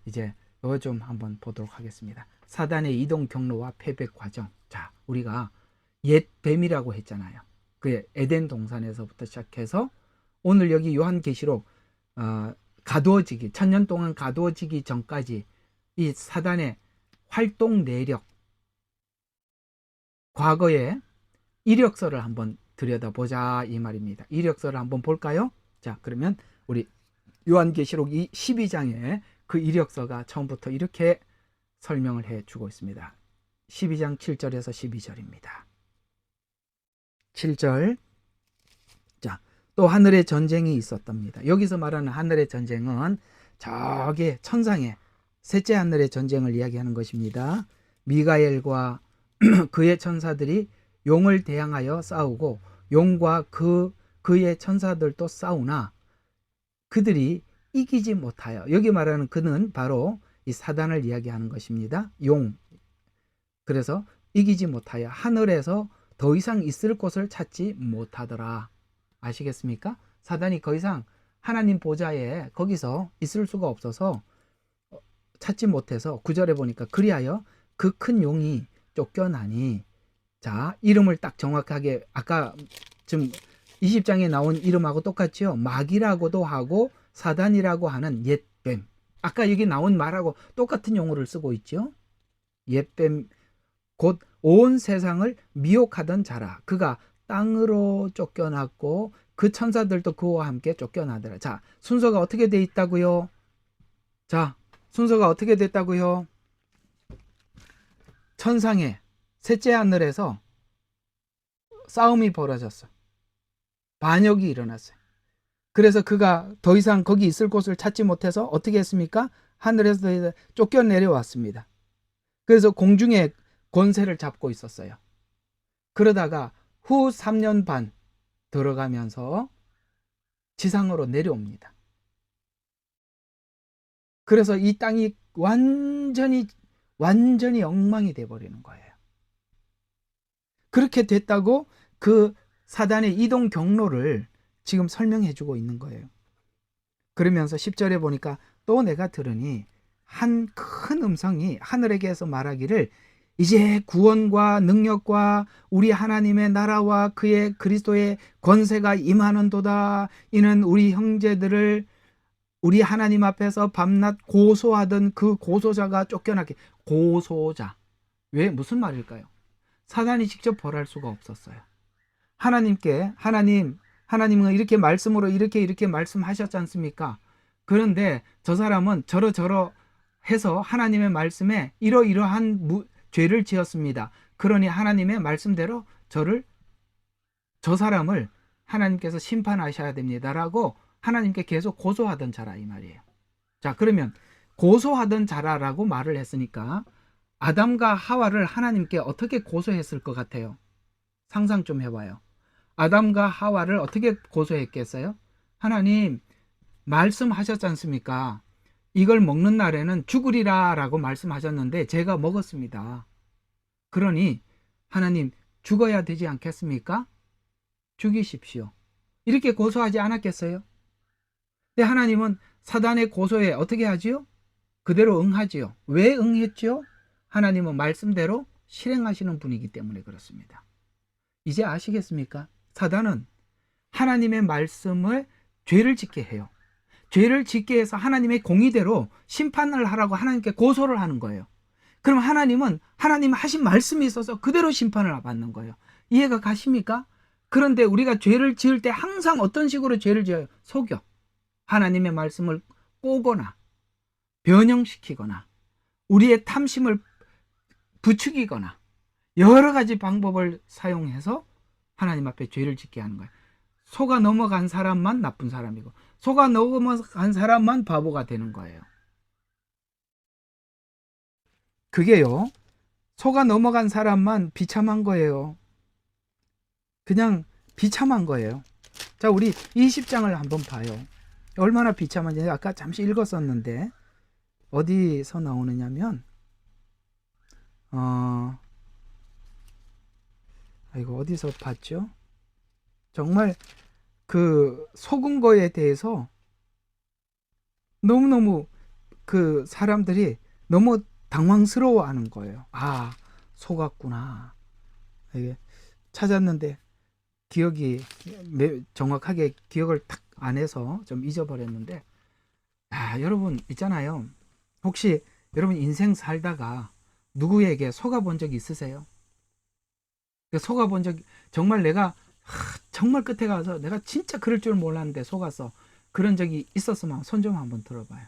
이제 이거 좀 한번 보도록 하겠습니다. 사단의 이동 경로와 패배 과정. 자, 우리가 옛 뱀이라고 했잖아요. 그 에덴 동산에서부터 시작해서 오늘 여기 요한계시록 가두어지기, 1000년 동안 가두어지기 전까지 이 사단의 활동 내력, 과거의 이력서를 한번 들여다보자 이 말입니다. 이력서를 한번 볼까요? 자, 그러면 우리 요한계시록 12장에 그 이력서가 처음부터 이렇게 설명을 해주고 있습니다. 12장 7절에서 12절입니다. 7절. 자, 또 하늘의 전쟁이 있었답니다. 여기서 말하는 하늘의 전쟁은 저기 천상의 셋째 하늘의 전쟁을 이야기하는 것입니다. 미가엘과 그의 천사들이 용을 대항하여 싸우고 용과 그의 천사들도 싸우나 그들이 이기지 못하여, 여기 말하는 그는 바로 이 사단을 이야기하는 것입니다. 용. 그래서 이기지 못하여 하늘에서 더 이상 있을 곳을 찾지 못하더라. 아시겠습니까? 사단이 더 이상 하나님 보좌에 거기서 있을 수가 없어서 찾지 못해서 9절에 보니까 그리하여 그 큰 용이 쫓겨나니, 자, 이름을 딱 정확하게 아까 지금 20장에 나온 이름하고 똑같죠. 마귀라고도 하고 사단이라고 하는 옛뱀. 아까 여기 나온 말하고 똑같은 용어를 쓰고 있죠. 옛뱀, 곧 온 세상을 미혹하던 자라. 그가 땅으로 쫓겨났고 그 천사들도 그와 함께 쫓겨나더라. 자, 순서가 어떻게 돼 있다고요? 자, 순서가 어떻게 됐다고요? 천상의 셋째 하늘에서 싸움이 벌어졌어. 반역이 일어났어요. 그래서 그가 더 이상 거기 있을 곳을 찾지 못해서 어떻게 했습니까? 하늘에서 쫓겨 내려왔습니다. 그래서 공중에 권세를 잡고 있었어요. 그러다가 후 3년 반 들어가면서 지상으로 내려옵니다. 그래서 이 땅이 완전히 엉망이 돼버리는 거예요. 그렇게 됐다고 그 사단의 이동 경로를 지금 설명해 주고 있는 거예요. 그러면서 10절에 보니까 또 내가 들으니 한 큰 음성이 하늘에게서 말하기를 이제 구원과 능력과 우리 하나님의 나라와 그의 그리스도의 권세가 임하는도다. 이는 우리 형제들을 우리 하나님 앞에서 밤낮 고소하던 그 고소자가 쫓겨나게. 고소자. 왜? 무슨 말일까요? 사단이 직접 벌할 수가 없었어요. 하나님은 이렇게 말씀으로 이렇게 말씀하셨지 않습니까? 그런데 저 사람은 저러 해서 하나님의 말씀에 이러이러한 죄를 지었습니다. 그러니 하나님의 말씀대로 저 사람을 하나님께서 심판하셔야 됩니다라고 하나님께 계속 고소하던 자라 이 말이에요. 자, 그러면 고소하던 자라라고 말을 했으니까 아담과 하와를 하나님께 어떻게 고소했을 것 같아요? 상상 좀 해봐요. 아담과 하와를 어떻게 고소했겠어요? 하나님 말씀하셨지 않습니까? 이걸 먹는 날에는 죽으리라 라고 말씀하셨는데 제가 먹었습니다. 그러니 하나님 죽어야 되지 않겠습니까? 죽이십시오. 이렇게 고소하지 않았겠어요? 근데 하나님은 사단의 고소에 어떻게 하지요? 그대로 응하지요. 왜 응했지요? 하나님은 말씀대로 실행하시는 분이기 때문에 그렇습니다. 이제 아시겠습니까? 사단은 하나님의 말씀을 죄를 짓게 해요. 죄를 짓게 해서 하나님의 공의대로 심판을 하라고 하나님께 고소를 하는 거예요. 그럼 하나님은 하나님 하신 말씀이 있어서 그대로 심판을 받는 거예요. 이해가 가십니까? 그런데 우리가 죄를 지을 때 항상 어떤 식으로 죄를 지어요? 속여. 하나님의 말씀을 꼬거나 변형시키거나 우리의 탐심을 부추기거나 여러 가지 방법을 사용해서 하나님 앞에 죄를 짓게 하는 거예요. 속아 넘어간 사람만 나쁜 사람이고 속아 넘어간 사람만 바보가 되는 거예요. 그게요, 속아 넘어간 사람만 비참한 거예요. 그냥 비참한 거예요. 자, 우리 20장을 한번 봐요. 얼마나 비참한지 아까 잠시 읽었었는데 어디서 나오느냐면 이거 어디서 봤죠? 정말 그 속은 거에 대해서 너무너무 그 사람들이 너무 당황스러워하는 거예요. 아, 속았구나. 이게 찾았는데 기억이 정확하게 기억을 딱 안 해서 좀 잊어버렸는데, 여러분 있잖아요. 혹시 여러분 인생 살다가 누구에게 속아본 적 있으세요? 속아본 적, 정말 내가 정말 끝에 가서 내가 진짜 그럴 줄 몰랐는데 속아서 그런 적이 있었으면 손 좀 한번 들어봐요.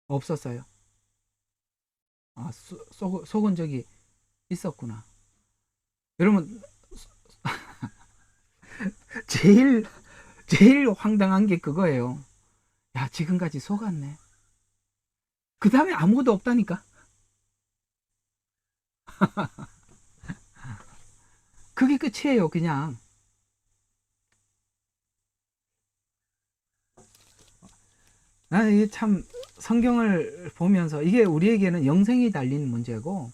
없었어요? 속은 적이 있었구나. 여러분, 제일 제일 황당한 게 그거예요. 야, 지금까지 속았네. 그 다음에 아무것도 없다니까. 그게 끝이에요, 그냥. 나는 이게 참 성경을 보면서 이게 우리에게는 영생이 달린 문제고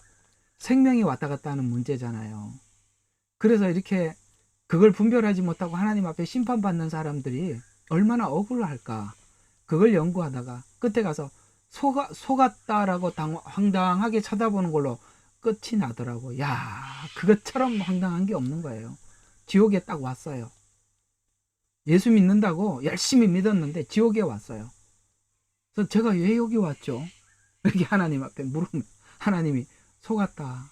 생명이 왔다 갔다 하는 문제잖아요. 그래서 이렇게 그걸 분별하지 못하고 하나님 앞에 심판받는 사람들이 얼마나 억울할까. 그걸 연구하다가 끝에 가서 속았다라고 황당하게 쳐다보는 걸로 끝이 나더라고. 야, 그것처럼 황당한 게 없는 거예요. 지옥에 딱 왔어요. 예수 믿는다고 열심히 믿었는데 지옥에 왔어요. 그래서 제가 왜 여기 왔죠? 이렇게 하나님 앞에 물으면 하나님이 속았다.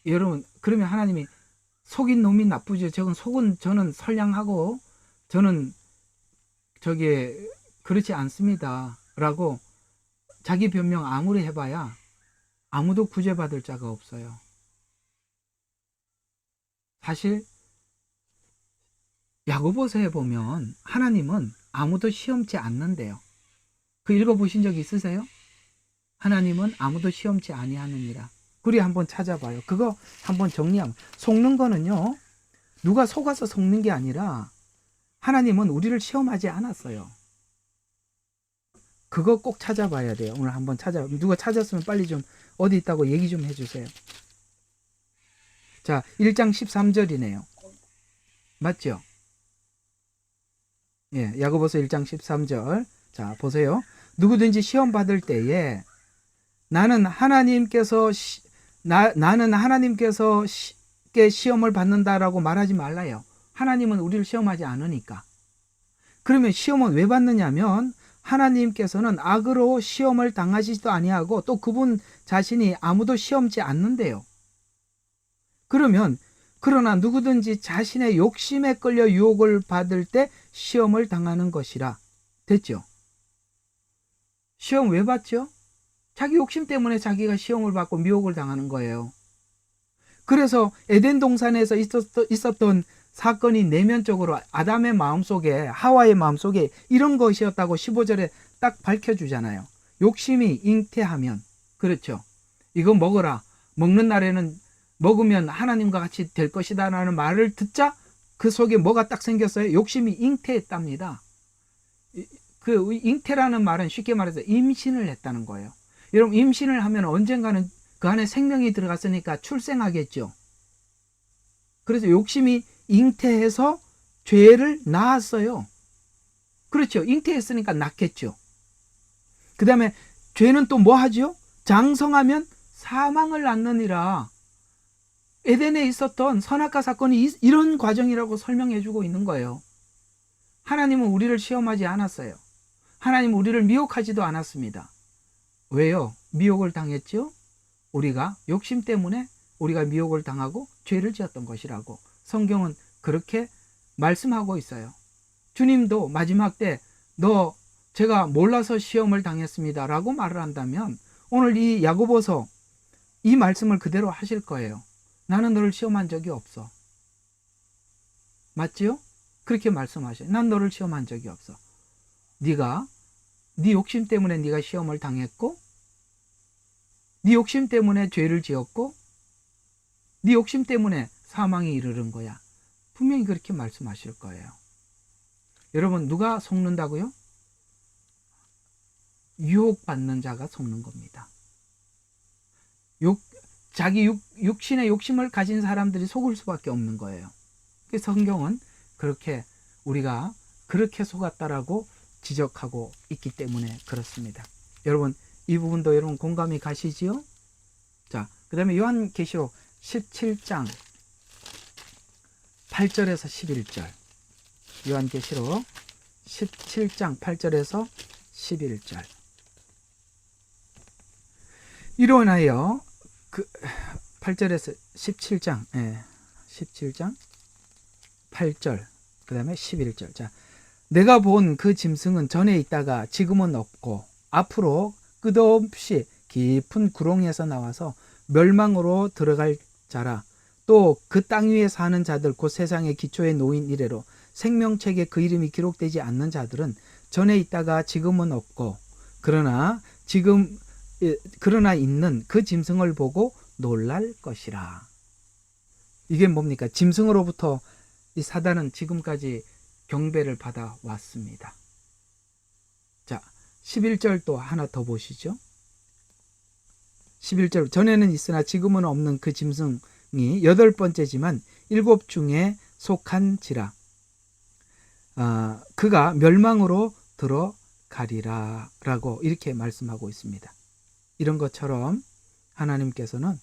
여러분, 그러면 하나님이 속인 놈이 나쁘죠. 저는 선량하고 저는 저기 그렇지 않습니다. 라고 자기 변명 아무리 해봐야 아무도 구제받을 자가 없어요. 사실 야고보서에 보면 하나님은 아무도 시험치 않는데요. 그 읽어보신 적 있으세요? 하나님은 아무도 시험치 아니하느니라. 우리 한번 찾아봐요. 그거 한번 정리하면, 속는 거는요, 누가 속아서 속는 게 아니라 하나님은 우리를 시험하지 않았어요. 그거 꼭 찾아봐야 돼요. 오늘 한번 누가 찾았으면 빨리 좀 어디 있다고 얘기 좀 해주세요. 자, 1장 13절이네요. 맞죠? 예, 야고보서 1장 13절. 자, 보세요. 누구든지 시험 받을 때에 나는 하나님께서 시험을 받는다라고 말하지 말라요. 하나님은 우리를 시험하지 않으니까. 그러면 시험은 왜 받느냐면 하나님께서는 악으로 시험을 당하시지도 아니하고 또 그분 자신이 아무도 시험지 않는데요. 그러나 누구든지 자신의 욕심에 끌려 유혹을 받을 때 시험을 당하는 것이라. 됐죠? 시험 왜 받죠? 자기 욕심 때문에 자기가 시험을 받고 미혹을 당하는 거예요. 그래서 에덴 동산에서 있었던 사건이 내면적으로 아담의 마음속에, 하와의 마음속에 이런 것이었다고 15절에 딱 밝혀주잖아요. 욕심이 잉태하면, 그렇죠. 이거 먹어라. 먹는 날에는 먹으면 하나님과 같이 될 것이다 라는 말을 듣자 그 속에 뭐가 딱 생겼어요? 욕심이 잉태했답니다. 그 잉태라는 말은 쉽게 말해서 임신을 했다는 거예요. 여러분, 임신을 하면 언젠가는 그 안에 생명이 들어갔으니까 출생하겠죠. 그래서 욕심이 잉태해서 죄를 낳았어요. 그렇죠. 잉태했으니까 낳겠죠. 그 다음에 죄는 또 뭐 하죠? 장성하면 사망을 낳느니라. 에덴에 있었던 선악과 사건이 이런 과정이라고 설명해 주고 있는 거예요. 하나님은 우리를 시험하지 않았어요. 하나님은 우리를 미혹하지도 않았습니다. 왜요? 미혹을 당했죠? 우리가 욕심 때문에 우리가 미혹을 당하고 죄를 지었던 것이라고 성경은 그렇게 말씀하고 있어요. 주님도 마지막 때 제가 몰라서 시험을 당했습니다 라고 말을 한다면 오늘 이 야고보서 이 말씀을 그대로 하실 거예요. 나는 너를 시험한 적이 없어. 맞지요? 그렇게 말씀하셔요. 난 너를 시험한 적이 없어. 네 욕심 때문에 네가 시험을 당했고 네 욕심 때문에 죄를 지었고 네 욕심 때문에 사망에 이르는 거야. 분명히 그렇게 말씀하실 거예요. 여러분, 누가 속는다고요? 유혹받는 자가 속는 겁니다. 자기 육신의 욕심을 가진 사람들이 속을 수밖에 없는 거예요. 성경은 그렇게 우리가 그렇게 속았다라고 지적하고 있기 때문에 그렇습니다. 여러분, 이 부분도 여러분 공감이 가시지요? 자, 그 다음에 요한계시록 17장 8절에서 11절. 요한계시록 17장 8절에서 11절. 이로 인하여 8절에서 17장 17장 8절 그 다음에 11절. 자, 내가 본 그 짐승은 전에 있다가 지금은 없고 앞으로 끝없이 깊은 구렁에서 나와서 멸망으로 들어갈 자라. 또 그 땅 위에 사는 자들 곧 세상의 기초에 놓인 이래로 생명책에 그 이름이 기록되지 않는 자들은 전에 있다가 지금은 없고 그러나 있는 그 짐승을 보고 놀랄 것이라. 이게 뭡니까? 짐승으로부터 이 사단은 지금까지 경배를 받아 왔습니다. 자, 11절 또 하나 더 보시죠. 11절. 전에는 있으나 지금은 없는 그 짐승이 여덟 번째지만 일곱 중에 속한지라. 그가 멸망으로 들어가리라 라고 이렇게 말씀하고 있습니다. 이런 것처럼 하나님께서는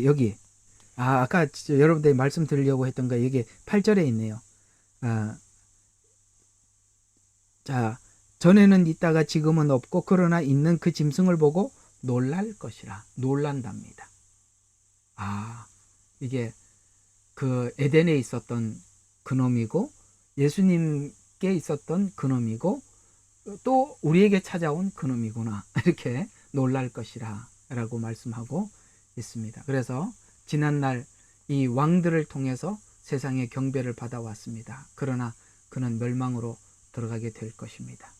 여기 아까 여러분들이 말씀드리려고 했던 거 여기 8절에 있네요. 자, 전에는 있다가 지금은 없고 그러나 있는 그 짐승을 보고 놀랄 것이라. 놀란답니다. 이게 그 에덴에 있었던 그놈이고 예수님께 있었던 그놈이고 또 우리에게 찾아온 그놈이구나. 이렇게 놀랄 것이라 라고 말씀하고 있습니다. 그래서 지난날 이 왕들을 통해서 세상의 경배를 받아왔습니다. 그러나 그는 멸망으로 들어가게 될 것입니다.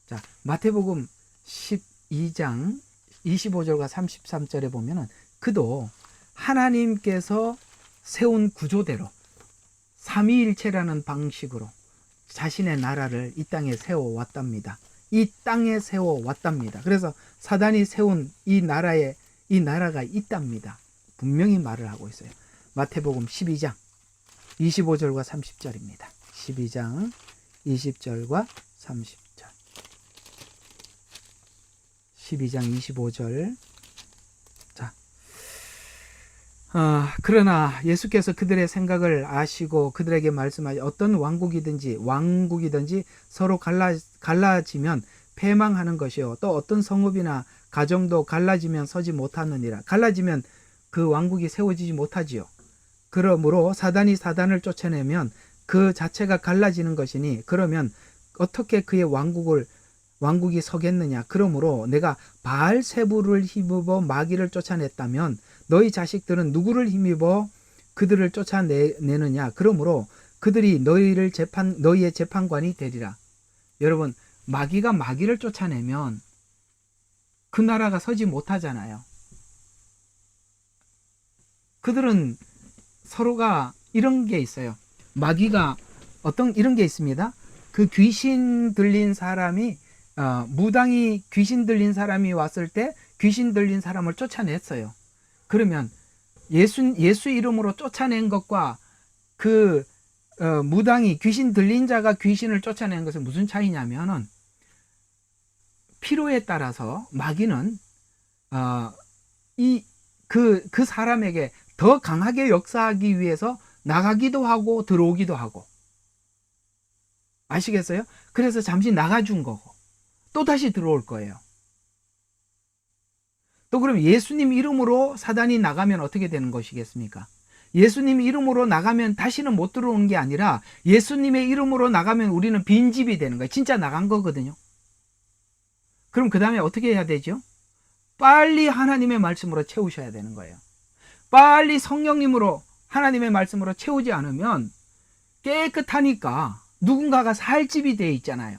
자, 마태복음 12장 25절과 33절에 보면은 그도 하나님께서 세운 구조대로 삼위일체라는 방식으로 자신의 나라를 이 땅에 세워왔답니다. 이 땅에 세워왔답니다. 그래서 사단이 세운 이 나라가 있답니다. 분명히 말을 하고 있어요. 마태복음 12장 25절과 30절입니다. 12장 20절과 30절. 12장 25절. 자, 그러나 예수께서 그들의 생각을 아시고 그들에게 말씀하시 어떤 왕국이든지 서로 갈라지면 패망하는 것이요 또 어떤 성읍이나 가정도 갈라지면 서지 못하느니라. 갈라지면 그 왕국이 세워지지 못하지요. 그러므로 사단이 사단을 쫓아내면 그 자체가 갈라지는 것이니 그러면 어떻게 그의 왕국이 서겠느냐. 그러므로 내가 바알세부를 힘입어 마귀를 쫓아냈다면 너희 자식들은 누구를 힘입어 그들을 쫓아내느냐. 그러므로 그들이 너희의 재판관이 되리라. 여러분, 마귀가 마귀를 쫓아내면 그 나라가 서지 못하잖아요. 그들은 서로가 이런 게 있어요. 마귀가 이런 게 있습니다. 그 귀신 들린 사람이 무당이 귀신 들린 사람이 왔을 때 귀신 들린 사람을 쫓아냈어요. 그러면 예수 이름으로 쫓아낸 것과 그 무당이 귀신 들린 자가 귀신을 쫓아낸 것은 무슨 차이냐면은 필요에 따라서 마귀는 그 사람에게 더 강하게 역사하기 위해서 나가기도 하고 들어오기도 하고. 아시겠어요? 그래서 잠시 나가준 거고 또 다시 들어올 거예요. 또 그럼 예수님 이름으로 사단이 나가면 어떻게 되는 것이겠습니까? 예수님 이름으로 나가면 다시는 못 들어오는 게 아니라 예수님의 이름으로 나가면 우리는 빈집이 되는 거예요. 진짜 나간 거거든요. 그럼 그 다음에 어떻게 해야 되죠? 빨리 하나님의 말씀으로 채우셔야 되는 거예요. 빨리 성령님으로 하나님의 말씀으로 채우지 않으면 깨끗하니까 누군가가 살 집이 되어 있잖아요.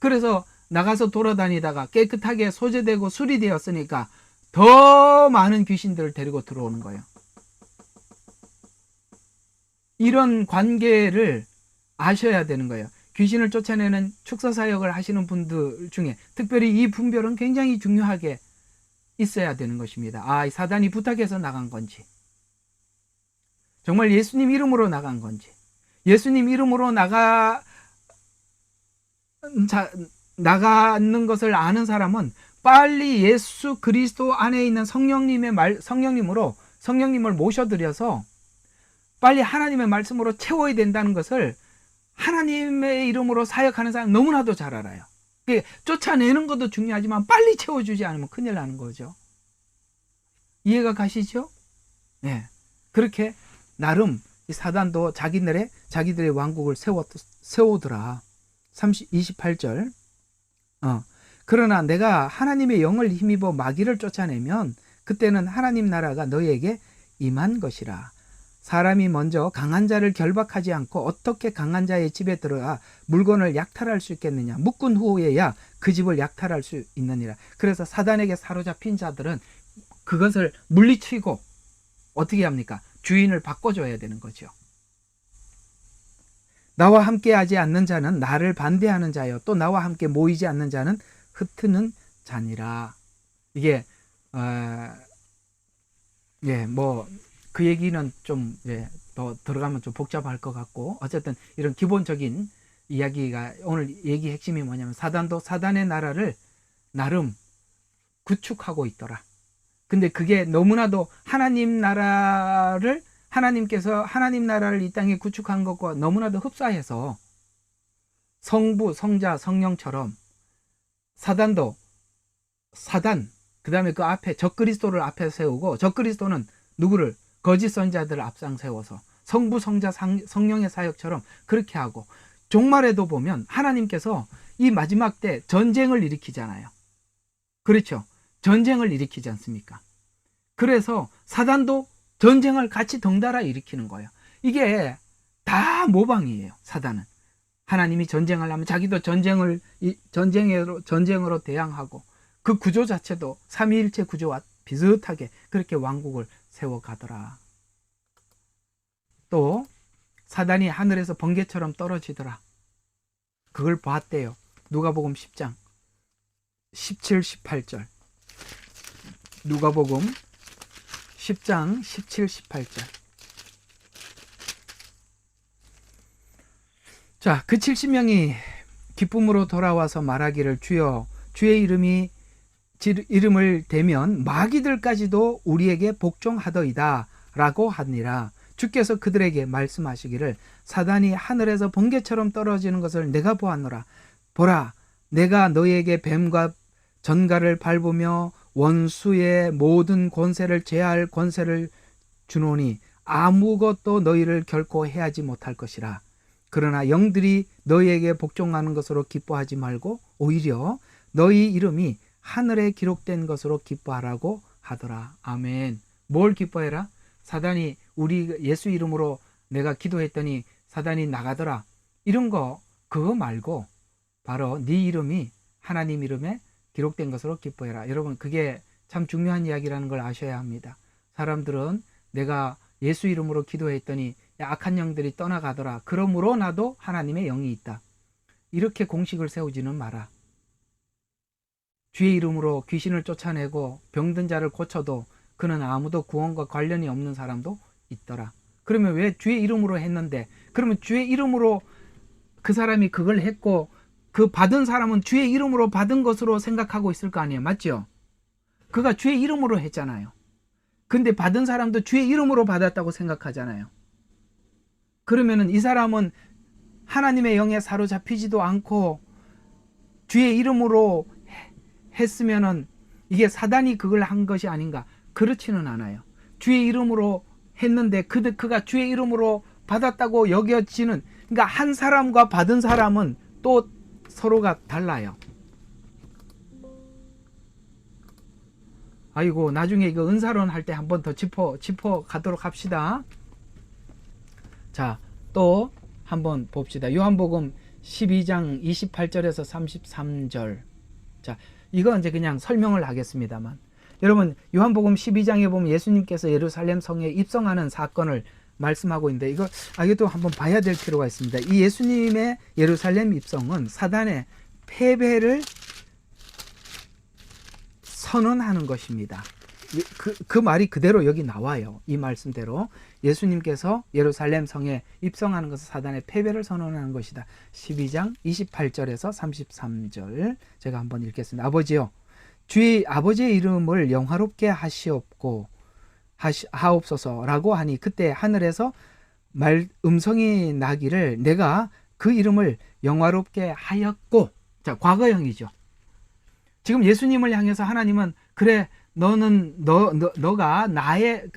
그래서 나가서 돌아다니다가 깨끗하게 소재되고 수리되었으니까 더 많은 귀신들을 데리고 들어오는 거예요. 이런 관계를 아셔야 되는 거예요. 귀신을 쫓아내는 축사사역을 하시는 분들 중에 특별히 이 분별은 굉장히 중요하게 있어야 되는 것입니다. 사단이 부탁해서 나간 건지 정말 예수님 이름으로 나간 건지 예수님 이름으로 나가는 것을 아는 사람은 빨리 예수 그리스도 안에 있는 성령님을 모셔드려서 빨리 하나님의 말씀으로 채워야 된다는 것을 하나님의 이름으로 사역하는 사람 너무나도 잘 알아요. 쫓아내는 것도 중요하지만 빨리 채워주지 않으면 큰일 나는 거죠. 이해가 가시죠? 네. 그렇게 나름 사단도 자기들의 왕국을 세우더라. 28절. 그러나 내가 하나님의 영을 힘입어 마귀를 쫓아내면 그때는 하나님 나라가 너희에게 임한 것이라. 사람이 먼저 강한 자를 결박하지 않고 어떻게 강한 자의 집에 들어가 물건을 약탈할 수 있겠느냐. 묶은 후에야 그 집을 약탈할 수 있느니라. 그래서 사단에게 사로잡힌 자들은 그것을 물리치고 어떻게 합니까? 주인을 바꿔줘야 되는 거죠. 나와 함께 하지 않는 자는 나를 반대하는 자요, 또 나와 함께 모이지 않는 자는 흩트는 자니라. 이게 그 얘기는 좀 더 들어가면 좀 복잡할 것 같고, 어쨌든 이런 기본적인 이야기가 오늘 얘기 핵심이 뭐냐면 사단도 사단의 나라를 나름 구축하고 있더라. 근데 그게 너무나도 하나님께서 하나님 나라를 이 땅에 구축한 것과 너무나도 흡사해서 성부, 성자, 성령처럼 사단, 그 다음에 그 앞에 적그리스도를 앞에 세우고, 적그리스도는 누구를? 거짓 선자들을 앞장 세워서 성부, 성자, 성령의 사역처럼 그렇게 하고, 종말에도 보면 하나님께서 이 마지막 때 전쟁을 일으키잖아요. 그렇죠? 전쟁을 일으키지 않습니까? 그래서 사단도 전쟁을 같이 덩달아 일으키는 거예요. 이게 다 모방이에요. 사단은 하나님이 전쟁을 하면 자기도 전쟁으로 대항하고, 그 구조 자체도 삼위일체 구조와 비슷하게 그렇게 왕국을 세워가더라. 또 사단이 하늘에서 번개처럼 떨어지더라. 그걸 봤대요. 누가복음 10장 17, 18절. 누가복음 10장 17, 18절. 자, 그 70명이 기쁨으로 돌아와서 말하기를, 주여, 주의 이름을 대면 마귀들까지도 우리에게 복종하더이다 라고 하니라. 주께서 그들에게 말씀하시기를, 사단이 하늘에서 번개처럼 떨어지는 것을 내가 보았노라. 보라, 내가 너희에게 뱀과 전갈을 밟으며 원수의 모든 권세를 제할 권세를 주노니 아무것도 너희를 결코 해하지 못할 것이라. 그러나 영들이 너희에게 복종하는 것으로 기뻐하지 말고 오히려 너희 이름이 하늘에 기록된 것으로 기뻐하라고 하더라. 아멘. 뭘 기뻐해라? 사단이 우리 예수 이름으로 내가 기도했더니 사단이 나가더라. 이런 거 그거 말고 바로 네 이름이 하나님 이름에 기록된 것으로 기뻐해라. 여러분, 그게 참 중요한 이야기라는 걸 아셔야 합니다. 사람들은 내가 예수 이름으로 기도했더니 악한 영들이 떠나가더라. 그러므로 나도 하나님의 영이 있다. 이렇게 공식을 세우지는 마라. 주의 이름으로 귀신을 쫓아내고 병든 자를 고쳐도 그는 아무도 구원과 관련이 없는 사람도 있더라. 그러면 왜 주의 이름으로 했는데, 그러면 주의 이름으로 그 사람이 그걸 했고 그 받은 사람은 주의 이름으로 받은 것으로 생각하고 있을 거 아니에요. 맞죠? 그가 주의 이름으로 했잖아요. 근데 받은 사람도 주의 이름으로 받았다고 생각하잖아요. 그러면은 이 사람은 하나님의 영에 사로잡히지도 않고 주의 이름으로 했으면은 이게 사단이 그걸 한 것이 아닌가? 그렇지는 않아요. 주의 이름으로 했는데 그가 주의 이름으로 받았다고 여겨지는, 그러니까 한 사람과 받은 사람은 또 서로가 달라요. 아이고, 나중에 이거 은사론 할 때 한 번 더 짚어 가도록 합시다. 자, 또 한번 봅시다. 요한복음 12장 28절에서 33절. 자, 이거 이제 그냥 설명을 하겠습니다만, 여러분, 요한복음 12장에 보면 예수님께서 예루살렘 성에 입성하는 사건을 말씀하고 있는데, 이것도 한번 봐야 될 필요가 있습니다. 이 예수님의 예루살렘 입성은 사단의 패배를 선언하는 것입니다. 그 말이 그대로 여기 나와요. 이 말씀대로 예수님께서 예루살렘 성에 입성하는 것은 사단의 패배를 선언하는 것이다. 12장 28절에서 33절 제가 한번 읽겠습니다. 아버지여, 주의 아버지의 이름을 영화롭게 하옵소서라고 하니 그때 하늘에서 음성이 나기를 내가 그 이름을 영화롭게 하였고. 자, 과거형이죠. 지금 예수님을 향해서 하나님은 그래 너가 나의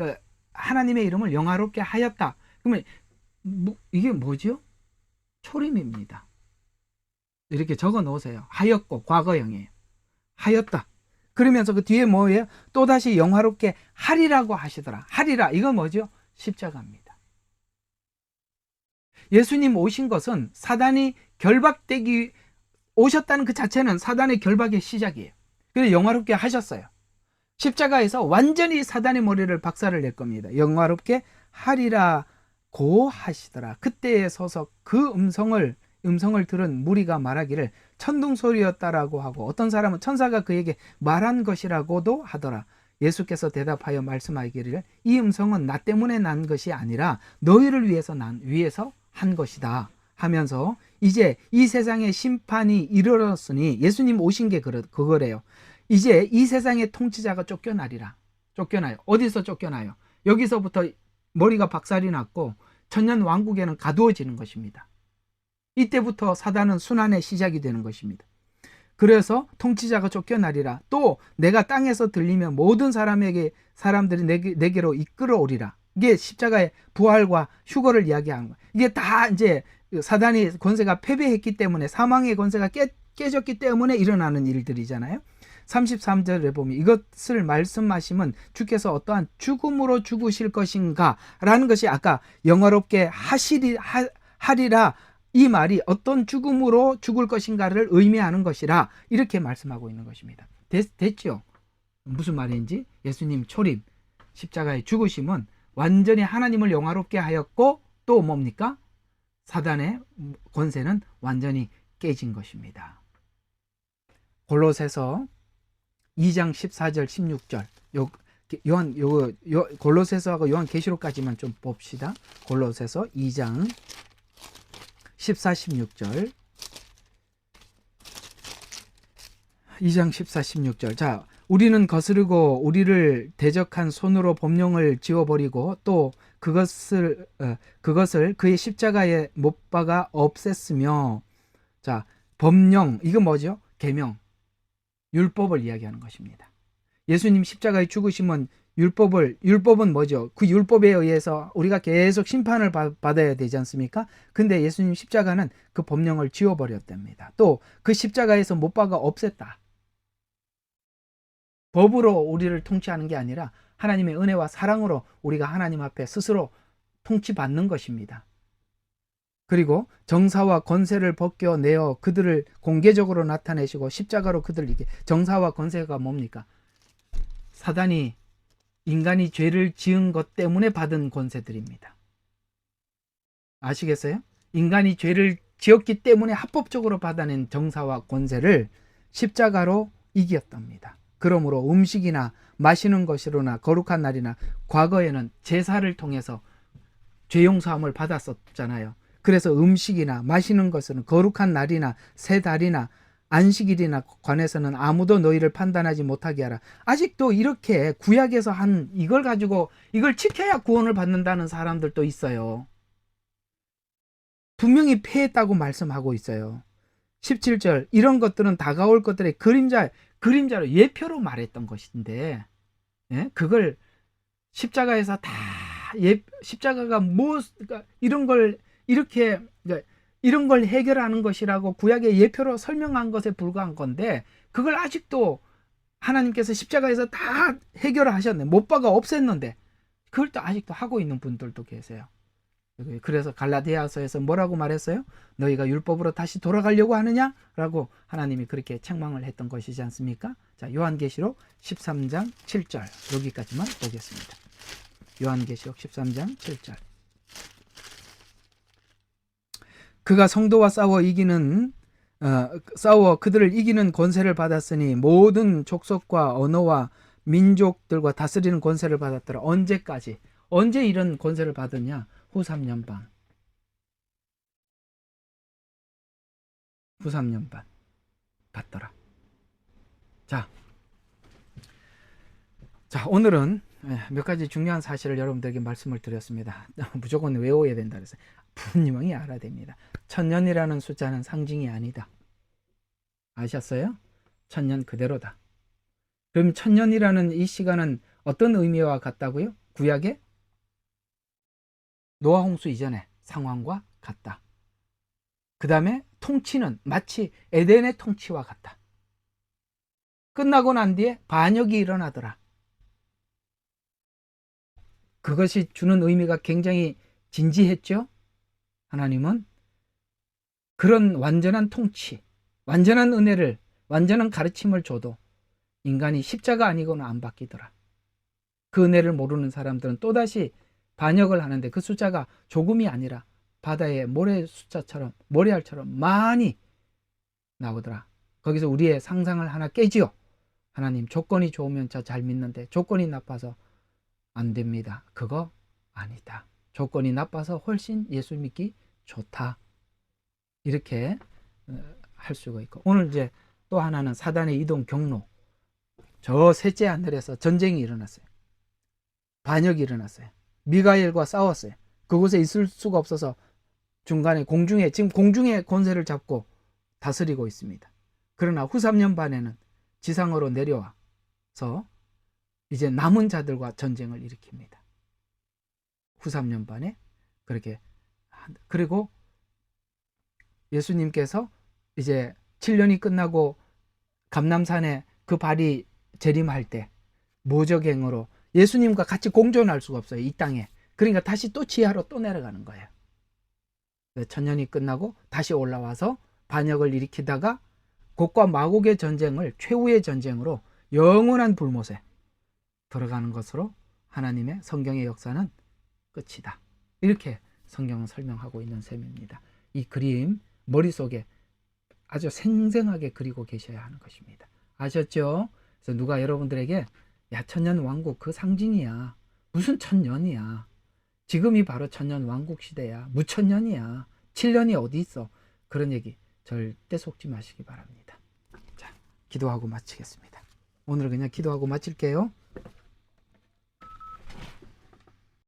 하나님의 이름을 영화롭게 하였다. 그러면 이게 뭐죠? 초림입니다. 이렇게 적어 놓으세요. 하였고 과거형이에요. 하였다. 그러면서 그 뒤에 뭐예요? 또다시 영화롭게 하리라고 하시더라. 하리라. 이건 뭐죠? 십자가입니다. 예수님 오신 것은 사단이 결박되기 오셨다는 그 자체는 사단의 결박의 시작이에요. 그래서 영화롭게 하셨어요. 십자가에서 완전히 사단의 머리를 박살을 낼 겁니다. 영화롭게 하리라고 하시더라. 그때에 서서 그 음성을 들은 무리가 말하기를 천둥 소리였다라고 하고 어떤 사람은 천사가 그에게 말한 것이라고도 하더라. 예수께서 대답하여 말씀하기를 이 음성은 나 때문에 난 것이 아니라 너희를 위해서 한 것이다 하면서 이제 이 세상의 심판이 이르렀으니 예수님 오신 게 그거래요. 이제 이 세상의 통치자가 쫓겨나리라. 쫓겨나요. 어디서 쫓겨나요? 여기서부터 머리가 박살이 났고 천년 왕국에는 가두어지는 것입니다. 이때부터 사단은 순환의 시작이 되는 것입니다. 그래서 통치자가 쫓겨나리라. 또 내가 땅에서 들리면 모든 사람들이 내게로 이끌어오리라. 이게 십자가의 부활과 휴거를 이야기하는 거예요. 이게 다 이제 사단이 권세가 패배했기 때문에 사망의 권세가 깨졌기 때문에 일어나는 일들이잖아요. 33절에 보면 이것을 말씀하시면 주께서 어떠한 죽음으로 죽으실 것인가 라는 것이 아까 영화롭게 하리라 이 말이 어떤 죽음으로 죽을 것인가를 의미하는 것이라 이렇게 말씀하고 있는 것입니다. 됐죠? 무슨 말인지 예수님 초림 십자가의 죽으심은 완전히 하나님을 영화롭게 하였고 또 뭡니까? 사단의 권세는 완전히 깨진 것입니다. 골로새서 2장 14절 16절 골로새서하고 요한계시록까지만 좀 봅시다. 골로새서 2장 14, 16절 2장 14, 16절 자, 우리는 거스르고 우리를 대적한 손으로 법령을 지워버리고 또 그것을 그의 십자가에 못 박아 없앴으며 자, 법령 이거 뭐죠? 계명 율법을 이야기하는 것입니다. 예수님 십자가에 죽으심은 율법은 뭐죠? 그 율법에 의해서 우리가 계속 심판을 받아야 되지 않습니까? 근데 예수님 십자가는 그 법령을 지워버렸답니다. 또 그 십자가에서 못 박아 없앴다. 법으로 우리를 통치하는 게 아니라 하나님의 은혜와 사랑으로 우리가 하나님 앞에 스스로 통치받는 것입니다. 그리고 정사와 권세를 벗겨내어 그들을 공개적으로 나타내시고 십자가로 그들을 이게 정사와 권세가 뭡니까? 사단이 인간이 죄를 지은 것 때문에 받은 권세들입니다. 아시겠어요? 인간이 죄를 지었기 때문에 합법적으로 받아낸 정사와 권세를 십자가로 이겼답니다. 그러므로 음식이나 마시는 것이로나 거룩한 날이나 과거에는 제사를 통해서 죄 용서함을 받았었잖아요. 그래서 음식이나 마시는 것은 거룩한 날이나 새 달이나 안식일이나 관해서는 아무도 너희를 판단하지 못하게 하라. 아직도 이렇게 구약에서 한 이걸 가지고 이걸 지켜야 구원을 받는다는 사람들도 있어요. 분명히 패했다고 말씀하고 있어요. 17절 이런 것들은 다가올 것들의 그림자로 예표로 말했던 것인데 그걸 십자가에서 다 십자가가 그러니까 이런 걸 이렇게 이런 걸 해결하는 것이라고 구약의 예표로 설명한 것에 불과한 건데 그걸 아직도 하나님께서 십자가에서 다 해결을 하셨네. 못 박아 없앴는데 그걸 또 아직도 하고 있는 분들도 계세요. 그래서 갈라디아서에서 뭐라고 말했어요? 너희가 율법으로 다시 돌아가려고 하느냐? 라고 하나님이 그렇게 책망을 했던 것이지 않습니까? 자, 요한계시록 13장 7절 여기까지만 보겠습니다. 요한계시록 13장 7절 그가 성도와 싸워 그들을 이기는 권세를 받았으니 모든 족속과 언어와 민족들과 다스리는 권세를 받았더라. 언제까지? 언제 이런 권세를 받았냐? 후 3년 반. 후 3년 반 받더라. 자, 자, 오늘은 몇 가지 중요한 사실을 여러분들에게 말씀을 드렸습니다. 무조건 외워야 된다 그래서 분명히 알아야 됩니다. 천년이라는 숫자는 상징이 아니다. 아셨어요? 천년 그대로다. 그럼 천년이라는 이 시간은 어떤 의미와 같다고요? 구약의 노아 홍수 이전의 상황과 같다. 그 다음에 통치는 마치 에덴의 통치와 같다. 끝나고 난 뒤에 반역이 일어나더라. 그것이 주는 의미가 굉장히 진지했죠. 하나님은 그런 완전한 통치, 완전한 은혜를, 완전한 가르침을 줘도 인간이 십자가 아니고는 안 바뀌더라. 그 은혜를 모르는 사람들은 또다시 반역을 하는데 그 숫자가 조금이 아니라 바다의 모래 숫자처럼, 모래알처럼 많이 나오더라. 거기서 우리의 상상을 하나 깨지요. 하나님, 조건이 좋으면 저 잘 믿는데 조건이 나빠서 안 됩니다. 그거 아니다. 조건이 나빠서 훨씬 예수 믿기 좋다. 이렇게 할 수가 있고, 오늘 이제 또 하나는 사단의 이동 경로. 저 셋째 하늘에서 전쟁이 일어났어요. 반역이 일어났어요. 미가엘과 싸웠어요. 그곳에 있을 수가 없어서 중간에 공중에, 지금 공중에 권세를 잡고 다스리고 있습니다. 그러나 후 3년 반에는 지상으로 내려와서 이제 남은 자들과 전쟁을 일으킵니다. 후 3년 반에 그렇게. 그리고 예수님께서 이제 7년이 끝나고 감람산에 그 발이 재림할 때 모적행으로 예수님과 같이 공존할 수가 없어요, 이 땅에. 그러니까 다시 또 지하로 또 내려가는 거예요. 천년이 끝나고 다시 올라와서 반역을 일으키다가 곡과 마곡의 전쟁을 최후의 전쟁으로 영원한 불못에 들어가는 것으로 하나님의 성경의 역사는 끝이다. 이렇게 성경은 설명하고 있는 셈입니다. 이 그림 머릿속에 아주 생생하게 그리고 계셔야 하는 것입니다. 아셨죠? 그래서 누가 여러분들에게 야, 천년 왕국 그 상징이야. 무슨 천년이야. 지금이 바로 천년 왕국 시대야. 무천년이야. 7년이 어디 있어. 그런 얘기 절대 속지 마시기 바랍니다. 자, 기도하고 마치겠습니다. 오늘 그냥 기도하고 마칠게요.